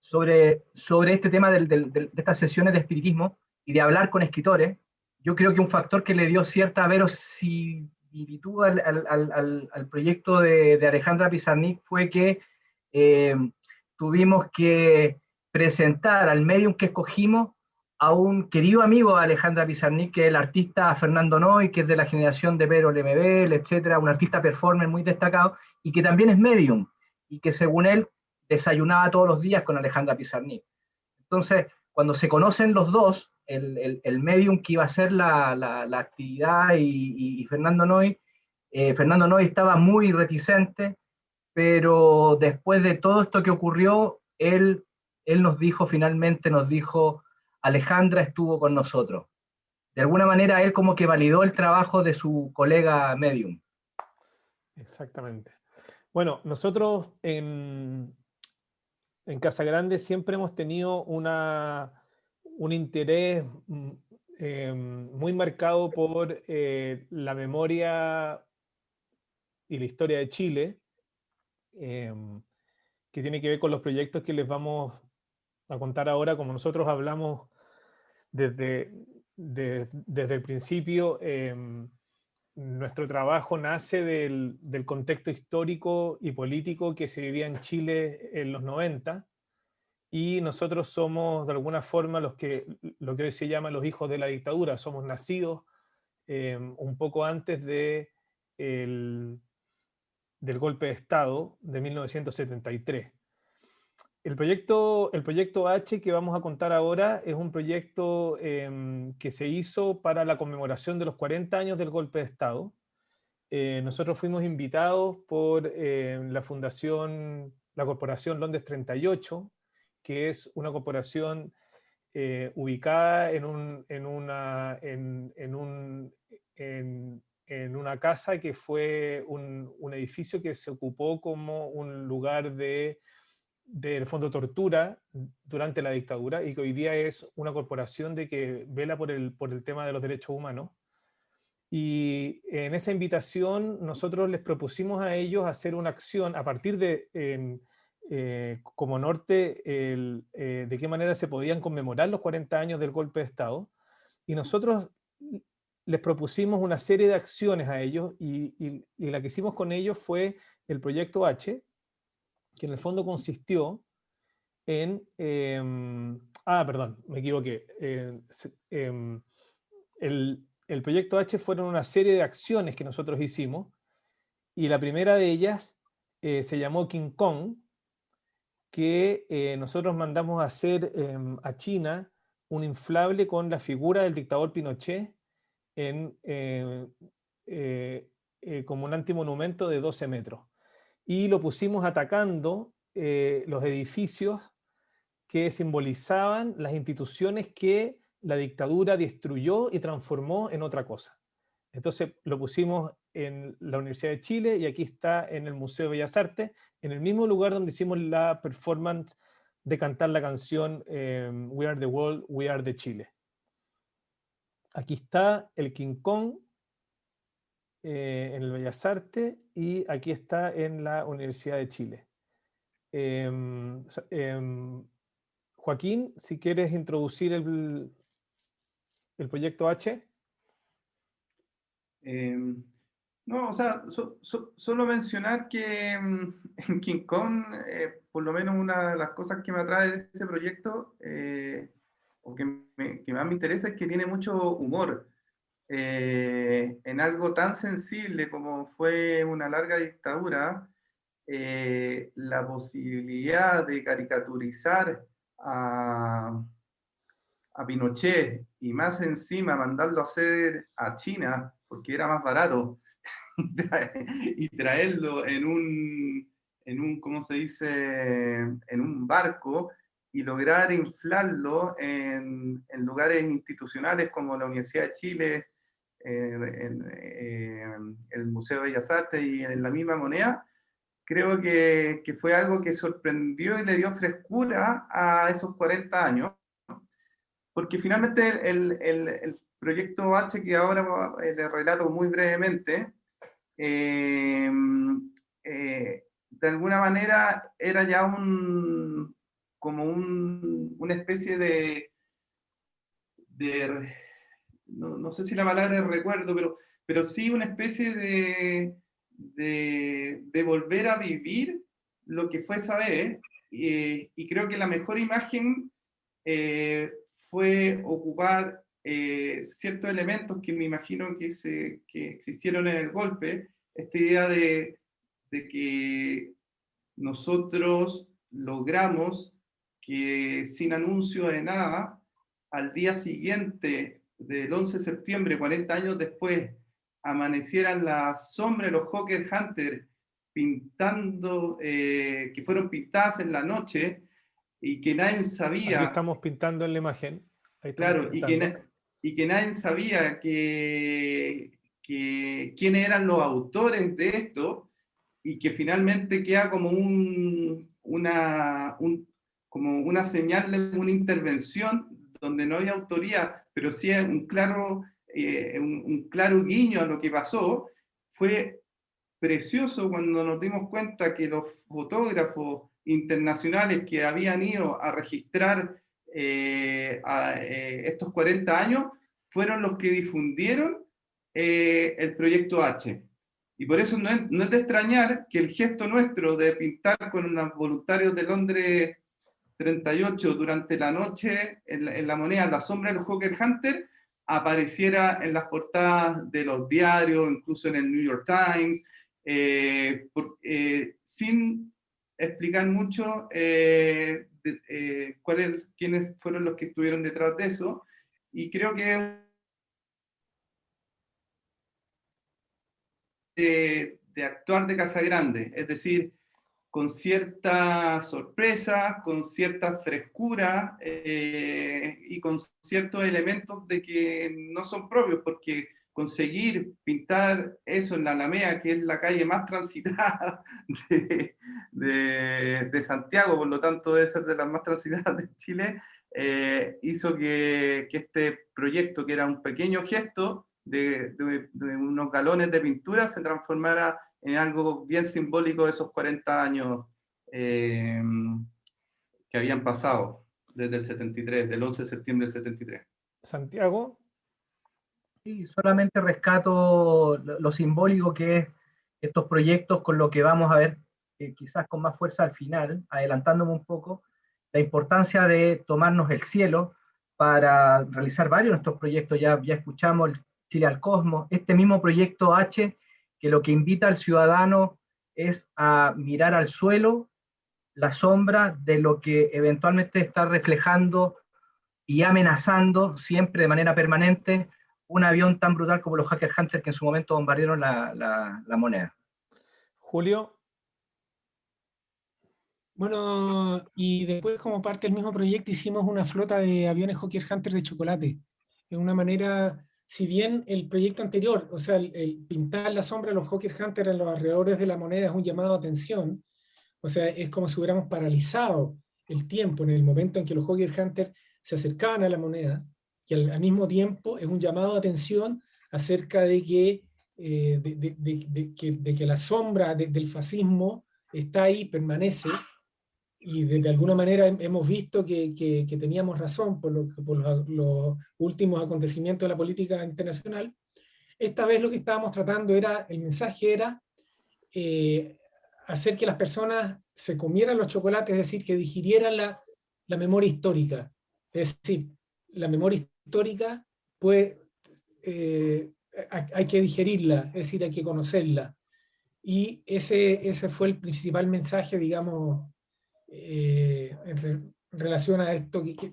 sobre este tema de estas sesiones de espiritismo y de hablar con escritores. Yo creo que un factor que le dio cierta verosimilitud al proyecto de Alejandra Pizarnik fue que tuvimos que presentar al medium que escogimos a un querido amigo de Alejandra Pizarnik, que es el artista Fernando Noy, que es de la generación de Pedro Lemebel, etcétera, un artista performer muy destacado, y que también es medium, y que según él desayunaba todos los días con Alejandra Pizarnik. Entonces, cuando se conocen los dos, el medium que iba a hacer la actividad y Fernando Noy estaba muy reticente, pero después de todo esto que ocurrió, él finalmente nos dijo, Alejandra estuvo con nosotros. de alguna manera él como que validó el trabajo de su colega Medium. Exactamente. Bueno, nosotros en Casa Grande siempre hemos tenido un interés muy marcado por la memoria y la historia de Chile, que tiene que ver con los proyectos que les vamos a contar ahora. Como nosotros hablamos desde el principio, nuestro trabajo nace del contexto histórico y político que se vivía en Chile en los 90, y nosotros somos de alguna forma lo que hoy se llama los hijos de la dictadura. Somos nacidos un poco antes del golpe de Estado de 1973. El proyecto H que vamos a contar ahora es un proyecto que se hizo para la conmemoración de los 40 años del golpe de Estado. Nosotros fuimos invitados por la Corporación Londres 38, que es una corporación ubicada en una casa que fue un edificio que se ocupó como un lugar del fondo tortura durante la dictadura, y que hoy día es una corporación que vela por el tema de los derechos humanos. Y en esa invitación nosotros les propusimos a ellos hacer una acción a partir de, como norte, de qué manera se podían conmemorar los 40 años del golpe de Estado, y nosotros les propusimos una serie de acciones a ellos, y la que hicimos con ellos fue el proyecto H, que en el fondo consistió en... perdón, me equivoqué. El proyecto H fueron una serie de acciones que nosotros hicimos, y la primera de ellas se llamó King Kong, que nosotros mandamos a hacer a China un inflable con la figura del dictador Pinochet como un antimonumento de 12 metros. Y lo pusimos atacando los edificios que simbolizaban las instituciones que la dictadura destruyó y transformó en otra cosa. Entonces lo pusimos en la Universidad de Chile, y aquí está en el Museo de Bellas Artes, en el mismo lugar donde hicimos la performance de cantar la canción We Are the World, We Are the Chile. Aquí está el King Kong en el Bellas Artes, y aquí está en la Universidad de Chile. Joaquín, si quieres introducir el proyecto H. No, o sea, solo mencionar que en King Kong, por lo menos una de las cosas que me atrae de ese proyecto, o que más me interesa, es que tiene mucho humor. En algo tan sensible como fue una larga dictadura, la posibilidad de caricaturizar a Pinochet, y más encima mandarlo a hacer a China, porque era más barato, y traerlo en un, ¿cómo se dice?, en un barco, y lograr inflarlo en lugares institucionales como la Universidad de Chile, el Museo de Bellas Artes y en la misma moneda. Creo que fue algo que sorprendió y le dio frescura a esos 40 años, porque finalmente el proyecto H, que ahora le relato muy brevemente, de alguna manera era ya como una especie de no sé si la palabra es recuerdo, pero sí una especie de volver a vivir lo que fue esa vez, y creo que la mejor imagen fue ocupar ciertos elementos que me imagino que existieron en el golpe, esta idea de que nosotros logramos que sin anuncio de nada, al día siguiente del 11 de septiembre, 40 años después, amanecieran las sombras de los Hawker Hunter pintando, que fueron pintadas en la noche, y que nadie sabía. Aquí estamos pintando en la imagen. Claro, y y que nadie sabía quiénes eran los autores de esto, y que finalmente queda como como una señal de una intervención donde no hay autoría, pero sí es un claro guiño a lo que pasó. Fue precioso cuando nos dimos cuenta que los fotógrafos internacionales que habían ido a registrar estos 40 años fueron los que difundieron el proyecto H. Y por eso no es de extrañar que el gesto nuestro de pintar con los voluntarios de Londres 38 durante la noche en la moneda La sombra del Hawker Hunter apareciera en las portadas de los diarios, incluso en el New York Times, sin explicar mucho quiénes fueron los que estuvieron detrás de eso. Y creo que de actuar de casa grande, es decir, con cierta sorpresa, con cierta frescura y con ciertos elementos de que no son propios, porque conseguir pintar eso en la Alameda, que es la calle más transitada de Santiago, por lo tanto debe ser de las más transitadas de Chile, hizo que este proyecto, que era un pequeño gesto de unos galones de pintura, se transformara en algo bien simbólico de esos 40 años que habían pasado desde el 73, del 11 de septiembre del 73. Santiago. Sí, solamente rescato lo simbólico que es estos proyectos, con lo que vamos a ver quizás con más fuerza al final, adelantándome un poco, la importancia de tomarnos el cielo para realizar varios de estos proyectos. Ya escuchamos el Chile al Cosmos, este mismo proyecto H, que lo que invita al ciudadano es a mirar al suelo la sombra de lo que eventualmente está reflejando y amenazando siempre de manera permanente un avión tan brutal como los Hawker Hunter, que en su momento bombardearon la moneda. Julio. Bueno, y después, como parte del mismo proyecto, hicimos una flota de aviones Hawker Hunter de chocolate. De una manera, si bien el proyecto anterior, o sea, el pintar la sombra de los Hawker Hunter en los alrededores de la moneda es un llamado a atención, o sea, es como si hubiéramos paralizado el tiempo en el momento en que los Hawker Hunter se acercaban a la moneda, y al mismo tiempo es un llamado de atención acerca de que, de que la sombra del fascismo está ahí, permanece, y de alguna manera hemos visto que teníamos razón por los últimos acontecimientos de la política internacional. Esta vez lo que estábamos tratando el mensaje era hacer que las personas se comieran los chocolates, es decir, que digirieran la memoria histórica. Es decir, la memoria histórica hay que digerirla, es decir, hay que conocerla. Y ese fue el principal mensaje, digamos, en relación a esto, de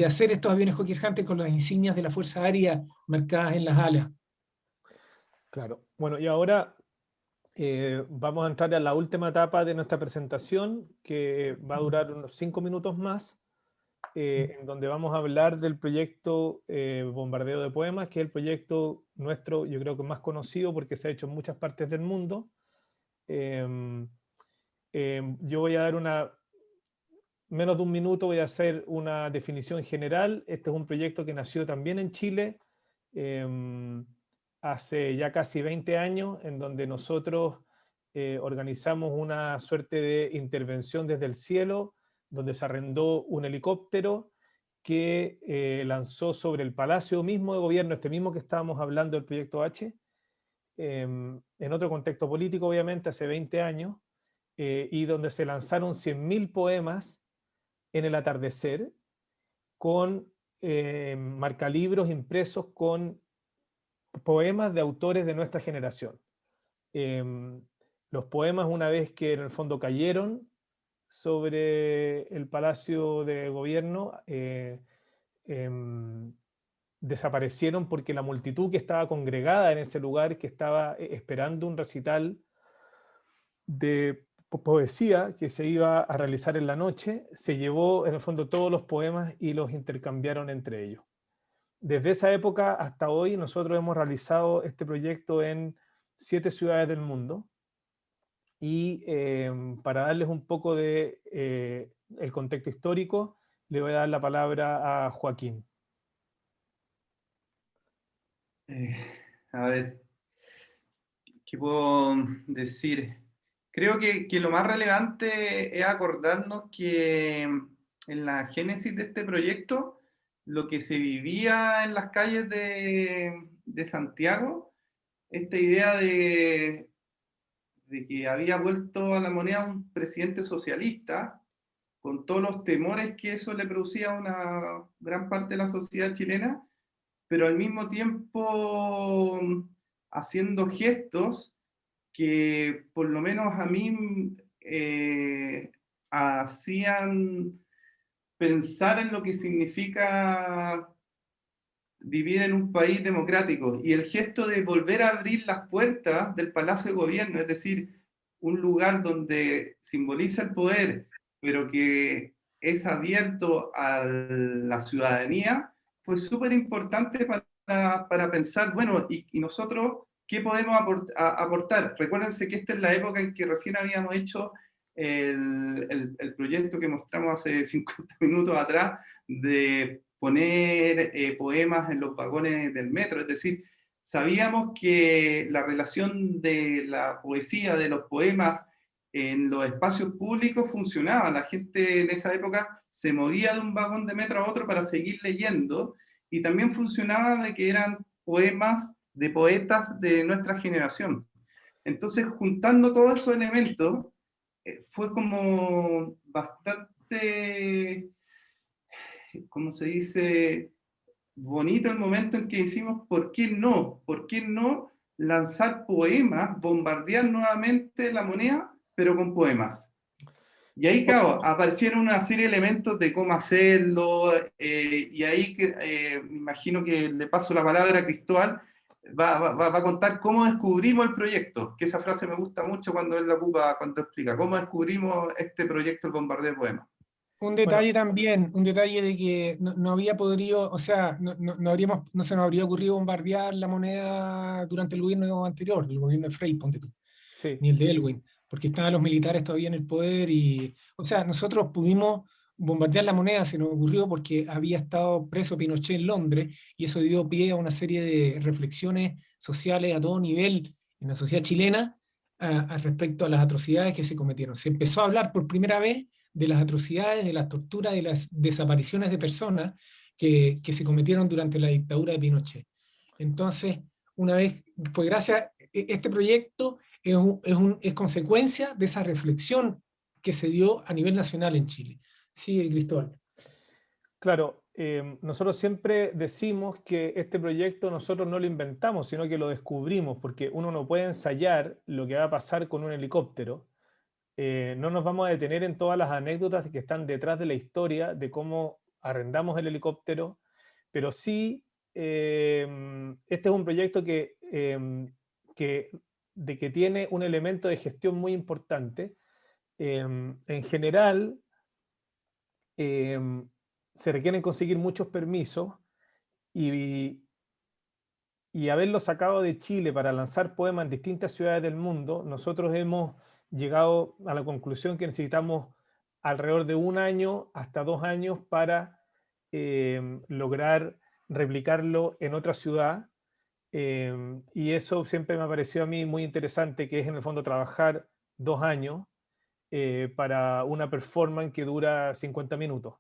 hacer estos aviones Hawker Hunter con las insignias de la Fuerza Aérea marcadas en las alas. Claro. Bueno, y ahora vamos a entrar a la última etapa de nuestra presentación, que va a durar unos 5 minutos más, en donde vamos a hablar del proyecto Bombardeo de Poemas, que es el proyecto nuestro, yo creo que más conocido porque se ha hecho en muchas partes del mundo. Yo voy a dar menos de un minuto, voy a hacer una definición general. Este es un proyecto que nació también en Chile hace ya casi 20 años, en donde nosotros organizamos una suerte de intervención desde el cielo, donde se arrendó un helicóptero que lanzó sobre el Palacio mismo de Gobierno, este mismo que estábamos hablando del proyecto H, en otro contexto político obviamente, hace 20 años, y donde se lanzaron 100.000 poemas en el atardecer, con marcalibros impresos con poemas de autores de nuestra generación. Los poemas, una vez que en el fondo cayeron sobre el Palacio de Gobierno, desaparecieron porque la multitud que estaba congregada en ese lugar, que estaba esperando un recital de poesía que se iba a realizar en la noche, se llevó en el fondo todos los poemas y los intercambiaron entre ellos. Desde esa época hasta hoy nosotros hemos realizado este proyecto en 7 ciudades del mundo, y para darles un poco de el contexto histórico, le voy a dar la palabra a Joaquín. A ver, ¿qué puedo decir? Creo que lo más relevante es acordarnos que en la génesis de este proyecto, lo que se vivía en las calles de Santiago, esta idea de que había vuelto a la moneda un presidente socialista, con todos los temores que eso le producía a una gran parte de la sociedad chilena, pero al mismo tiempo haciendo gestos que por lo menos a mí hacían pensar en lo que significa vivir en un país democrático, y el gesto de volver a abrir las puertas del Palacio de Gobierno, es decir, un lugar donde simboliza el poder, pero que es abierto a la ciudadanía, fue súper importante para pensar, bueno, y nosotros, ¿qué podemos aportar? Recuérdense que esta es la época en que recién habíamos hecho el proyecto que mostramos hace 50 minutos atrás, de poner poemas en los vagones del metro. Es decir, sabíamos que la relación de la poesía, de los poemas en los espacios públicos funcionaba. La gente en esa época se movía de un vagón de metro a otro para seguir leyendo, y también funcionaba de que eran poemas de poetas de nuestra generación. Entonces, juntando todos esos elementos, fue como bastante, ¿cómo se dice?, bonito el momento en que decimos, ¿por qué no? ¿Por qué no lanzar poemas, bombardear nuevamente la moneda, pero con poemas? Y ahí, claro, aparecieron una serie de elementos de cómo hacerlo, y ahí me imagino que le paso la palabra a Cristóbal, va a contar cómo descubrimos el proyecto, que esa frase me gusta mucho cuando él la ocupa, cuando explica cómo descubrimos este proyecto, el bombardeo de poemas. Un detalle también, un detalle de que no había podido, o sea, no se nos habría ocurrido bombardear la moneda durante el gobierno anterior, el gobierno de Frei, ponte tú, sí, ni el de Elwin, porque estaban los militares todavía en el poder, y, o sea, nosotros pudimos bombardear la moneda, se nos ocurrió porque había estado preso Pinochet en Londres, y eso dio pie a una serie de reflexiones sociales a todo nivel en la sociedad chilena respecto a las atrocidades que se cometieron. Se empezó a hablar por primera vez de las atrocidades, de las torturas, de las desapariciones de personas que se cometieron durante la dictadura de Pinochet. Entonces, una vez, pues gracias, este proyecto es consecuencia de esa reflexión que se dio a nivel nacional en Chile. Sí, Cristóbal. Claro, nosotros siempre decimos que este proyecto nosotros no lo inventamos, sino que lo descubrimos, porque uno no puede ensayar lo que va a pasar con un helicóptero. No nos vamos a detener en todas las anécdotas que están detrás de la historia de cómo arrendamos el helicóptero, pero sí, este es un proyecto que tiene un elemento de gestión muy importante. En general, se requieren conseguir muchos permisos, y haberlo sacado de Chile para lanzar poemas en distintas ciudades del mundo, nosotros hemos llegado a la conclusión que necesitamos alrededor de 1 año hasta 2 años para lograr replicarlo en otra ciudad, y eso siempre me ha parecido a mí muy interesante, que es en el fondo trabajar 2 años para una performance que dura 50 minutos.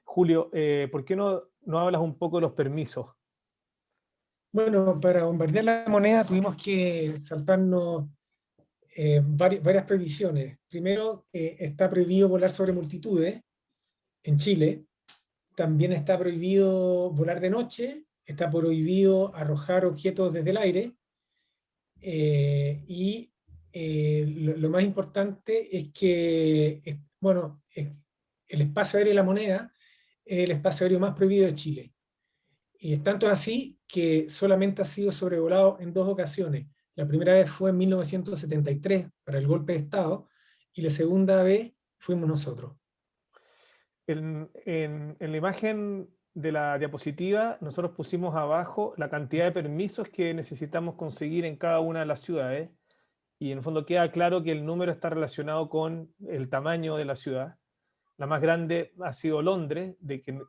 Julio, ¿por qué no hablas un poco de los permisos? Bueno, para bombardear la moneda tuvimos que saltarnos varias prohibiciones. Primero, está prohibido volar sobre multitudes en Chile. También está prohibido volar de noche. Está prohibido arrojar objetos desde el aire. Lo más importante es que, bueno, el espacio aéreo de la moneda es el espacio aéreo más prohibido de Chile. Y es tanto así que solamente ha sido sobrevolado en 2 ocasiones. La primera vez fue en 1973, para el golpe de Estado, y la segunda vez fuimos nosotros. En la imagen de la diapositiva, nosotros pusimos abajo la cantidad de permisos que necesitamos conseguir en cada una de las ciudades, y en el fondo queda claro que el número está relacionado con el tamaño de la ciudad. La más grande ha sido Londres, de que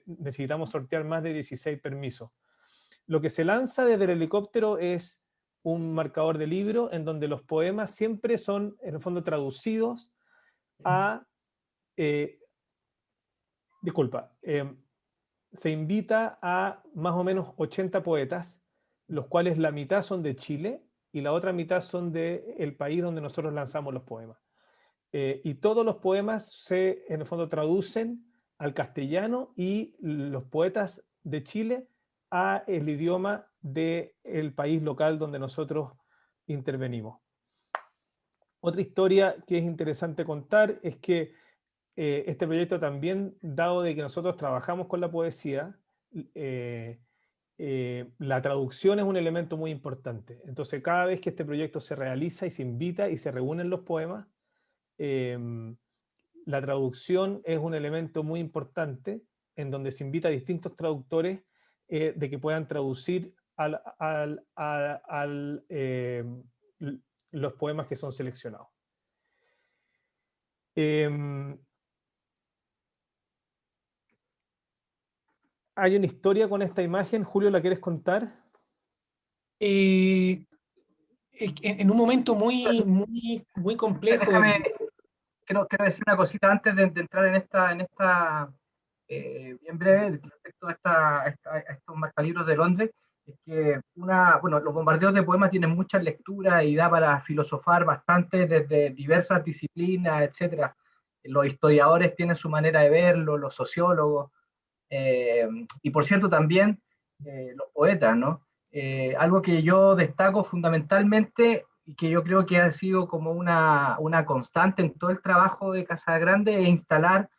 necesitamos sortear más de 16 permisos. Lo que se lanza desde el helicóptero es un marcador de libro en donde los poemas siempre son, en el fondo, traducidos a... se invita a más o menos 80 poetas, los cuales la mitad son de Chile y la otra mitad son del país donde nosotros lanzamos los poemas. Y todos los poemas en el fondo traducen al castellano, y los poetas de Chile a el idioma del país local donde nosotros intervenimos. Otra historia que es interesante contar es que este proyecto también, dado de que nosotros trabajamos con la poesía, la traducción es un elemento muy importante. Entonces, cada vez que este proyecto se realiza y se invita y se reúnen los poemas, la traducción es un elemento muy importante en donde se invita a distintos traductores de que puedan traducir los poemas que son seleccionados. Hay una historia con esta imagen. Julio, ¿la quieres contar? En un momento muy complejo. Quiero decir una cosita antes de entrar en esta bien breve, respecto a estos marcalibros de Londres. Es que los bombardeos de poemas tienen muchas lecturas y da para filosofar bastante desde diversas disciplinas, etc. Los historiadores tienen su manera de verlo, los sociólogos, y por cierto también los poetas, ¿no? Algo que yo destaco fundamentalmente y que yo creo que ha sido como una constante en todo el trabajo de Casagrande es instalar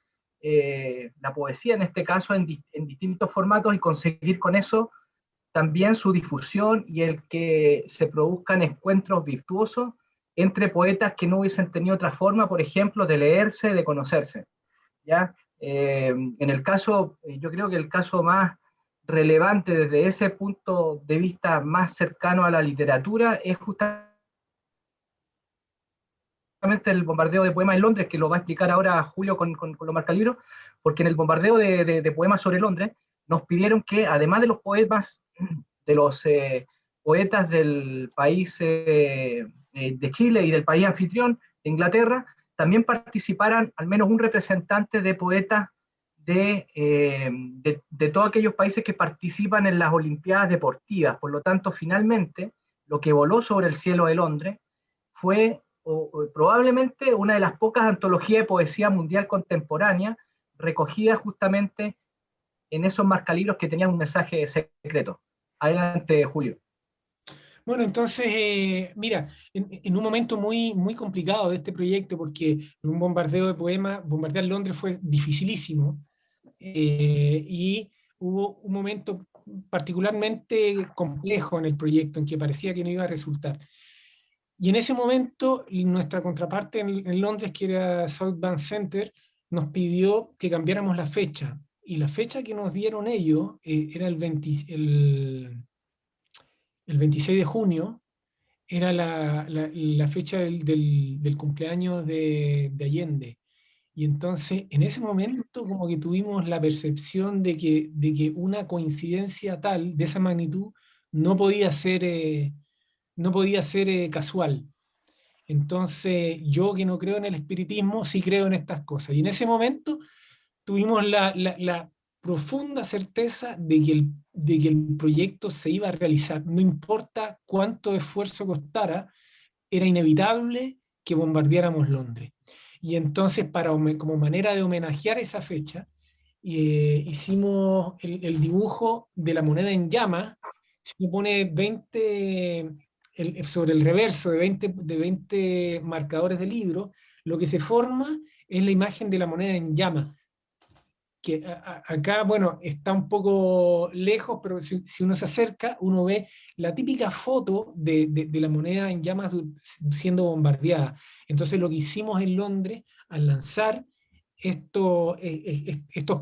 la poesía, en este caso, en distintos formatos, y conseguir con eso también su difusión y el que se produzcan encuentros virtuosos entre poetas que no hubiesen tenido otra forma, por ejemplo, de leerse, de conocerse, ¿ya? En el caso, yo creo que el caso más relevante desde ese punto de vista más cercano a la literatura es justamente el bombardeo de poemas en Londres, que lo va a explicar ahora Julio con los marcalibros, porque en el bombardeo de poemas sobre Londres nos pidieron que, además de los poemas de los poetas del país de Chile y del país anfitrión, de Inglaterra, también participaran al menos un representante de poetas de todos aquellos países que participan en las Olimpiadas Deportivas. Por lo tanto, finalmente, lo que voló sobre el cielo de Londres fue probablemente una de las pocas antologías de poesía mundial contemporánea recogida justamente en esos marcalibros que tenían un mensaje secreto. Adelante, Julio. Bueno, entonces, mira, en un momento muy complicado de este proyecto, porque un bombardeo de poemas, bombardear Londres fue dificilísimo, y hubo un momento particularmente complejo en el proyecto, en que parecía que no iba a resultar. Y en ese momento, nuestra contraparte en Londres, que era South Bank Center, nos pidió que cambiáramos la fecha. Y la fecha que nos dieron ellos era el 26 de junio, era la fecha del cumpleaños de Allende. Y entonces, en ese momento, como que tuvimos la percepción de que una coincidencia tal, de esa magnitud, no podía ser casual. Entonces, yo, que no creo en el espiritismo, sí creo en estas cosas. Y en ese momento tuvimos la profunda certeza de que el proyecto se iba a realizar. No importa cuánto esfuerzo costara, era inevitable que bombardeáramos Londres. Y entonces, como manera de homenajear esa fecha, hicimos el dibujo de la moneda en llamas. Se pone 20... sobre el reverso de 20 marcadores de libro, lo que se forma es la imagen de la moneda en llama, que acá, bueno, está un poco lejos, pero si uno se acerca, uno ve la típica foto de la moneda en llamas siendo bombardeada. Entonces lo que hicimos en Londres, al lanzar estos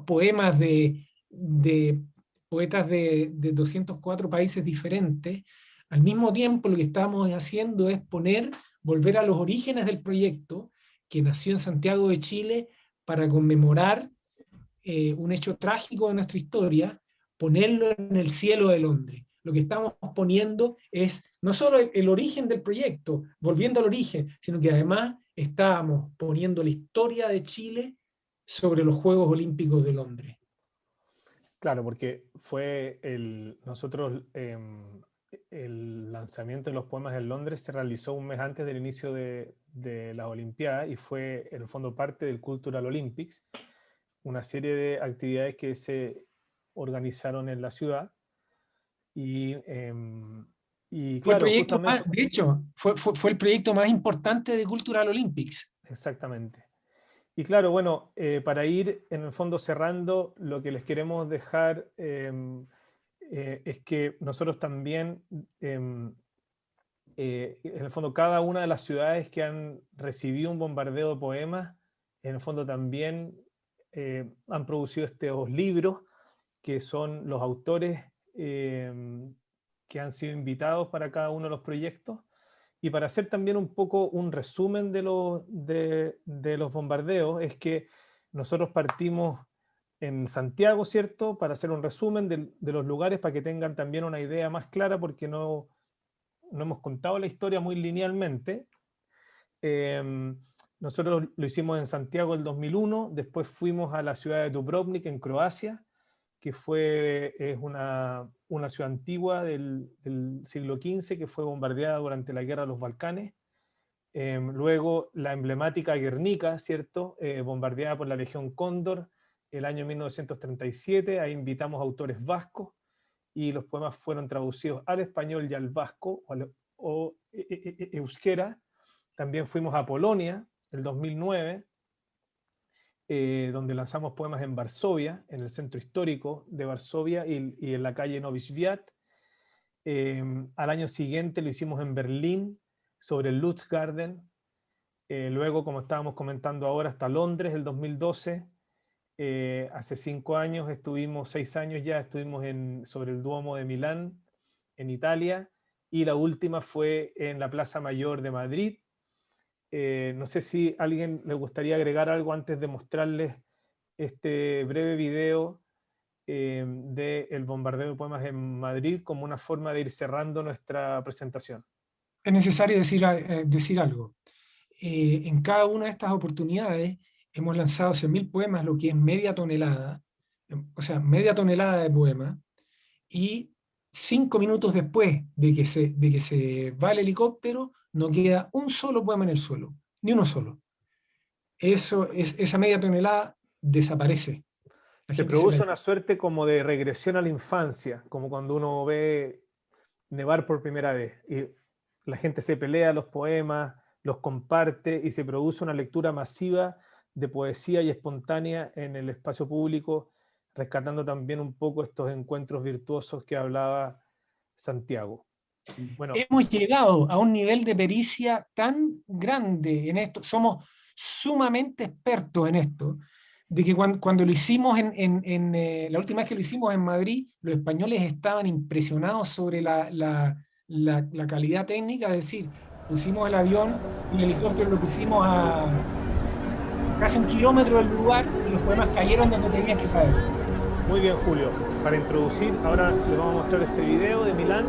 poemas de poetas de 204 países diferentes, al mismo tiempo lo que estábamos haciendo es volver a los orígenes del proyecto, que nació en Santiago de Chile para conmemorar un hecho trágico de nuestra historia, ponerlo en el cielo de Londres. Lo que estamos poniendo es no solo el origen del proyecto, volviendo al origen, sino que además estábamos poniendo la historia de Chile sobre los Juegos Olímpicos de Londres. Claro, porque fue nosotros el lanzamiento de los poemas en Londres se realizó un mes antes del inicio de las Olimpiadas y fue en el fondo parte del Cultural Olympics, una serie de actividades que se organizaron en la ciudad y fue claro, el proyecto justamente, de hecho, fue el proyecto más importante de Cultural Olympics. Exactamente. Y claro, bueno, para ir en el fondo cerrando, lo que les queremos dejar es que nosotros también, en el fondo, cada una de las ciudades que han recibido un bombardeo de poemas, en el fondo también han producido estos libros, que son los autores que han sido invitados para cada uno de los proyectos. Y para hacer también un poco un resumen de los bombardeos, es que nosotros partimos en Santiago, ¿cierto? Para hacer un resumen de los lugares, para que tengan también una idea más clara, porque no hemos contado la historia muy linealmente. Nosotros lo hicimos en Santiago el 2001, después fuimos a la ciudad de Dubrovnik, en Croacia, que es una ciudad antigua del siglo XV, que fue bombardeada durante la Guerra de los Balcanes. Luego la emblemática Guernica, ¿cierto? Bombardeada por la Legión Cóndor el año 1937. Ahí invitamos autores vascos y los poemas fueron traducidos al español y al vasco o euskera. También fuimos a Polonia el 2009, donde lanzamos poemas en Varsovia, en el centro histórico de Varsovia y en la calle Nowy Swiat. Al año siguiente lo hicimos en Berlín, sobre el Lustgarten. Luego, como estábamos comentando ahora, hasta Londres el 2012. Hace 5 años, 6 años ya, estuvimos sobre el Duomo de Milán, en Italia, y la última fue en la Plaza Mayor de Madrid. No sé si a alguien le gustaría agregar algo antes de mostrarles este breve video del bombardeo de poemas en Madrid, como una forma de ir cerrando nuestra presentación. Es necesario decir algo. En cada una de estas oportunidades hemos lanzado 100.000 poemas, lo que es media tonelada, o sea, media tonelada de poemas, y 5 minutos después de que se va el helicóptero, no queda un solo poema en el suelo, ni uno solo. Esa media tonelada desaparece. Se produce una suerte como de regresión a la infancia, como cuando uno ve nevar por primera vez, y la gente se pelea los poemas, los comparte, y se produce una lectura masiva de poesía y espontánea en el espacio público, rescatando también un poco estos encuentros virtuosos que hablaba Santiago. Bueno, hemos llegado a un nivel de pericia tan grande en esto, somos sumamente expertos en esto, de que cuando lo hicimos la última vez que lo hicimos en Madrid, los españoles estaban impresionados sobre la calidad técnica, es decir, pusimos el avión y el helicóptero lo pusimos a casi 1 kilómetro del lugar y los poemas cayeron donde tenían que caer. Muy bien, Julio. Para introducir, ahora les vamos a mostrar este video de Milán.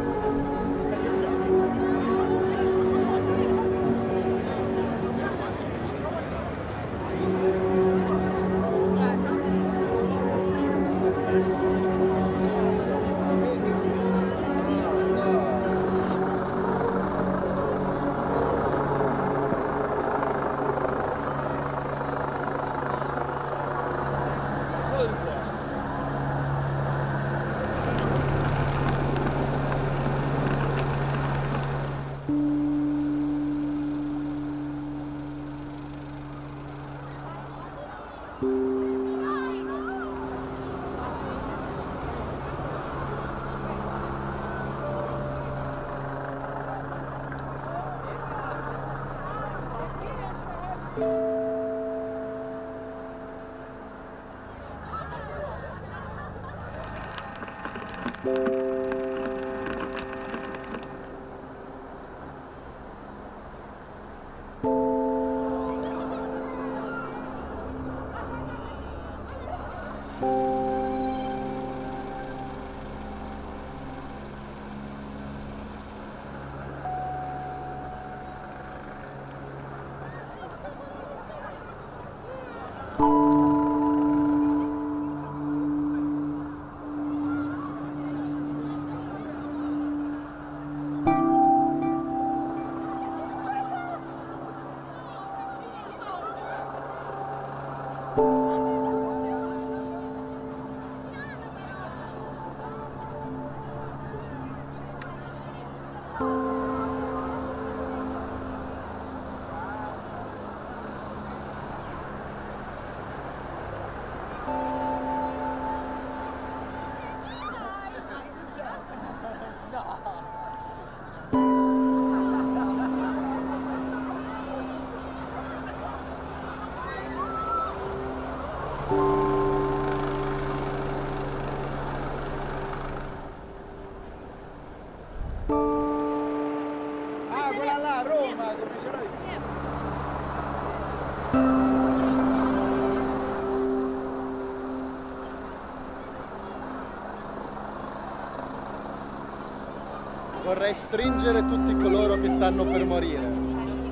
Vorrei stringere tutti coloro che stanno per morire.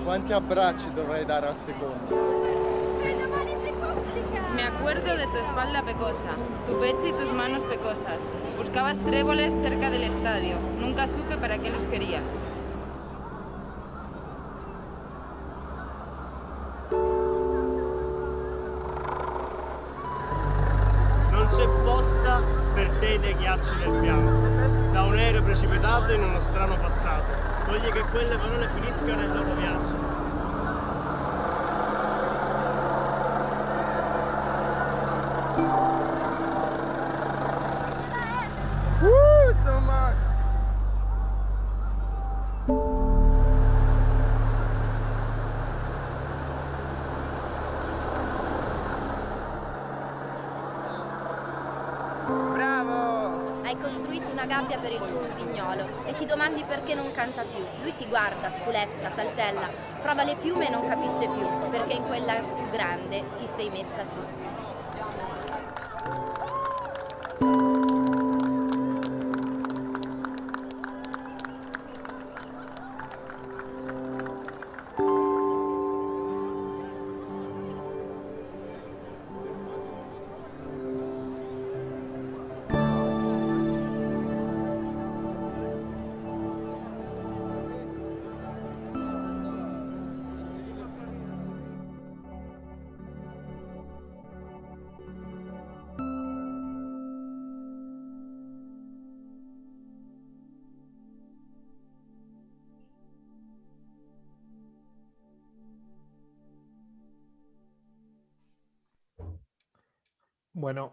Quanti abbracci dovrei dare al secondo? Me acuerdo de tu espalda pecosa, tu pecho y tus manos pecosas. Buscabas tréboles cerca del estadio. Nunca supe para qué los querías. Non c'è posta per te dai ghiacci del bianco, da un aereo precipitato in uno strano passato. Voglio che quelle parole finiscano il loro viaggio. So much! Bravo! Hai costruito una gabbia per il tuo usignolo e ti domandi perché non canta più. Lui ti guarda, sculetta, saltella, prova le piume e non capisce più, perché in quella più grande ti sei messa tu.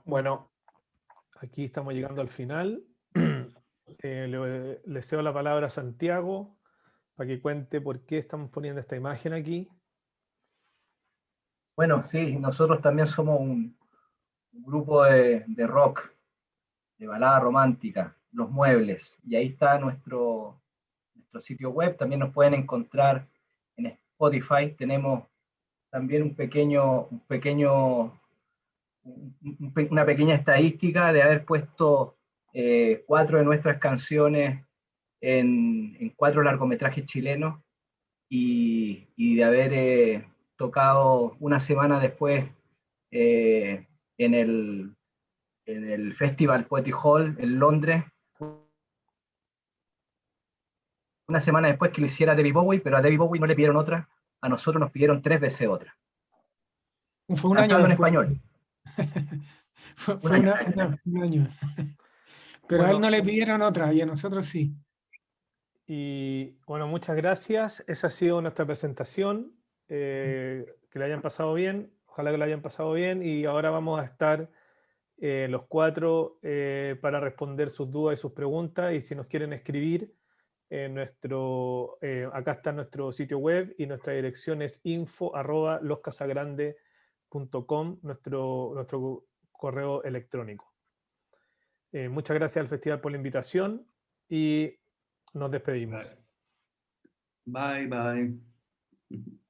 Bueno, aquí estamos llegando al final. Le cedo la palabra a Santiago para que cuente por qué estamos poniendo esta imagen aquí. Bueno, sí, nosotros también somos un grupo de rock, de balada romántica, Los Muebles, y ahí está nuestro sitio web. También nos pueden encontrar en Spotify. Tenemos también una pequeña estadística de haber puesto 4 de nuestras canciones en 4 largometrajes chilenos y de haber tocado una semana después en el Festival Poetry Hall en Londres, una semana después que lo hiciera David Bowie, pero a David Bowie no le pidieron otra, a nosotros nos pidieron 3 veces otra. Fue un año en después. español. Fue un año. Pero a él no le pidieron otra y a nosotros sí. Y bueno, muchas gracias. Esa ha sido nuestra presentación. Que la hayan pasado bien. Ojalá que la hayan pasado bien. Y ahora vamos a estar los 4 para responder sus dudas y sus preguntas. Y si nos quieren escribir, acá está nuestro sitio web y nuestra dirección es info@loscasagrande.com, nuestro correo electrónico. Muchas gracias al festival por la invitación y nos despedimos. Bye, bye.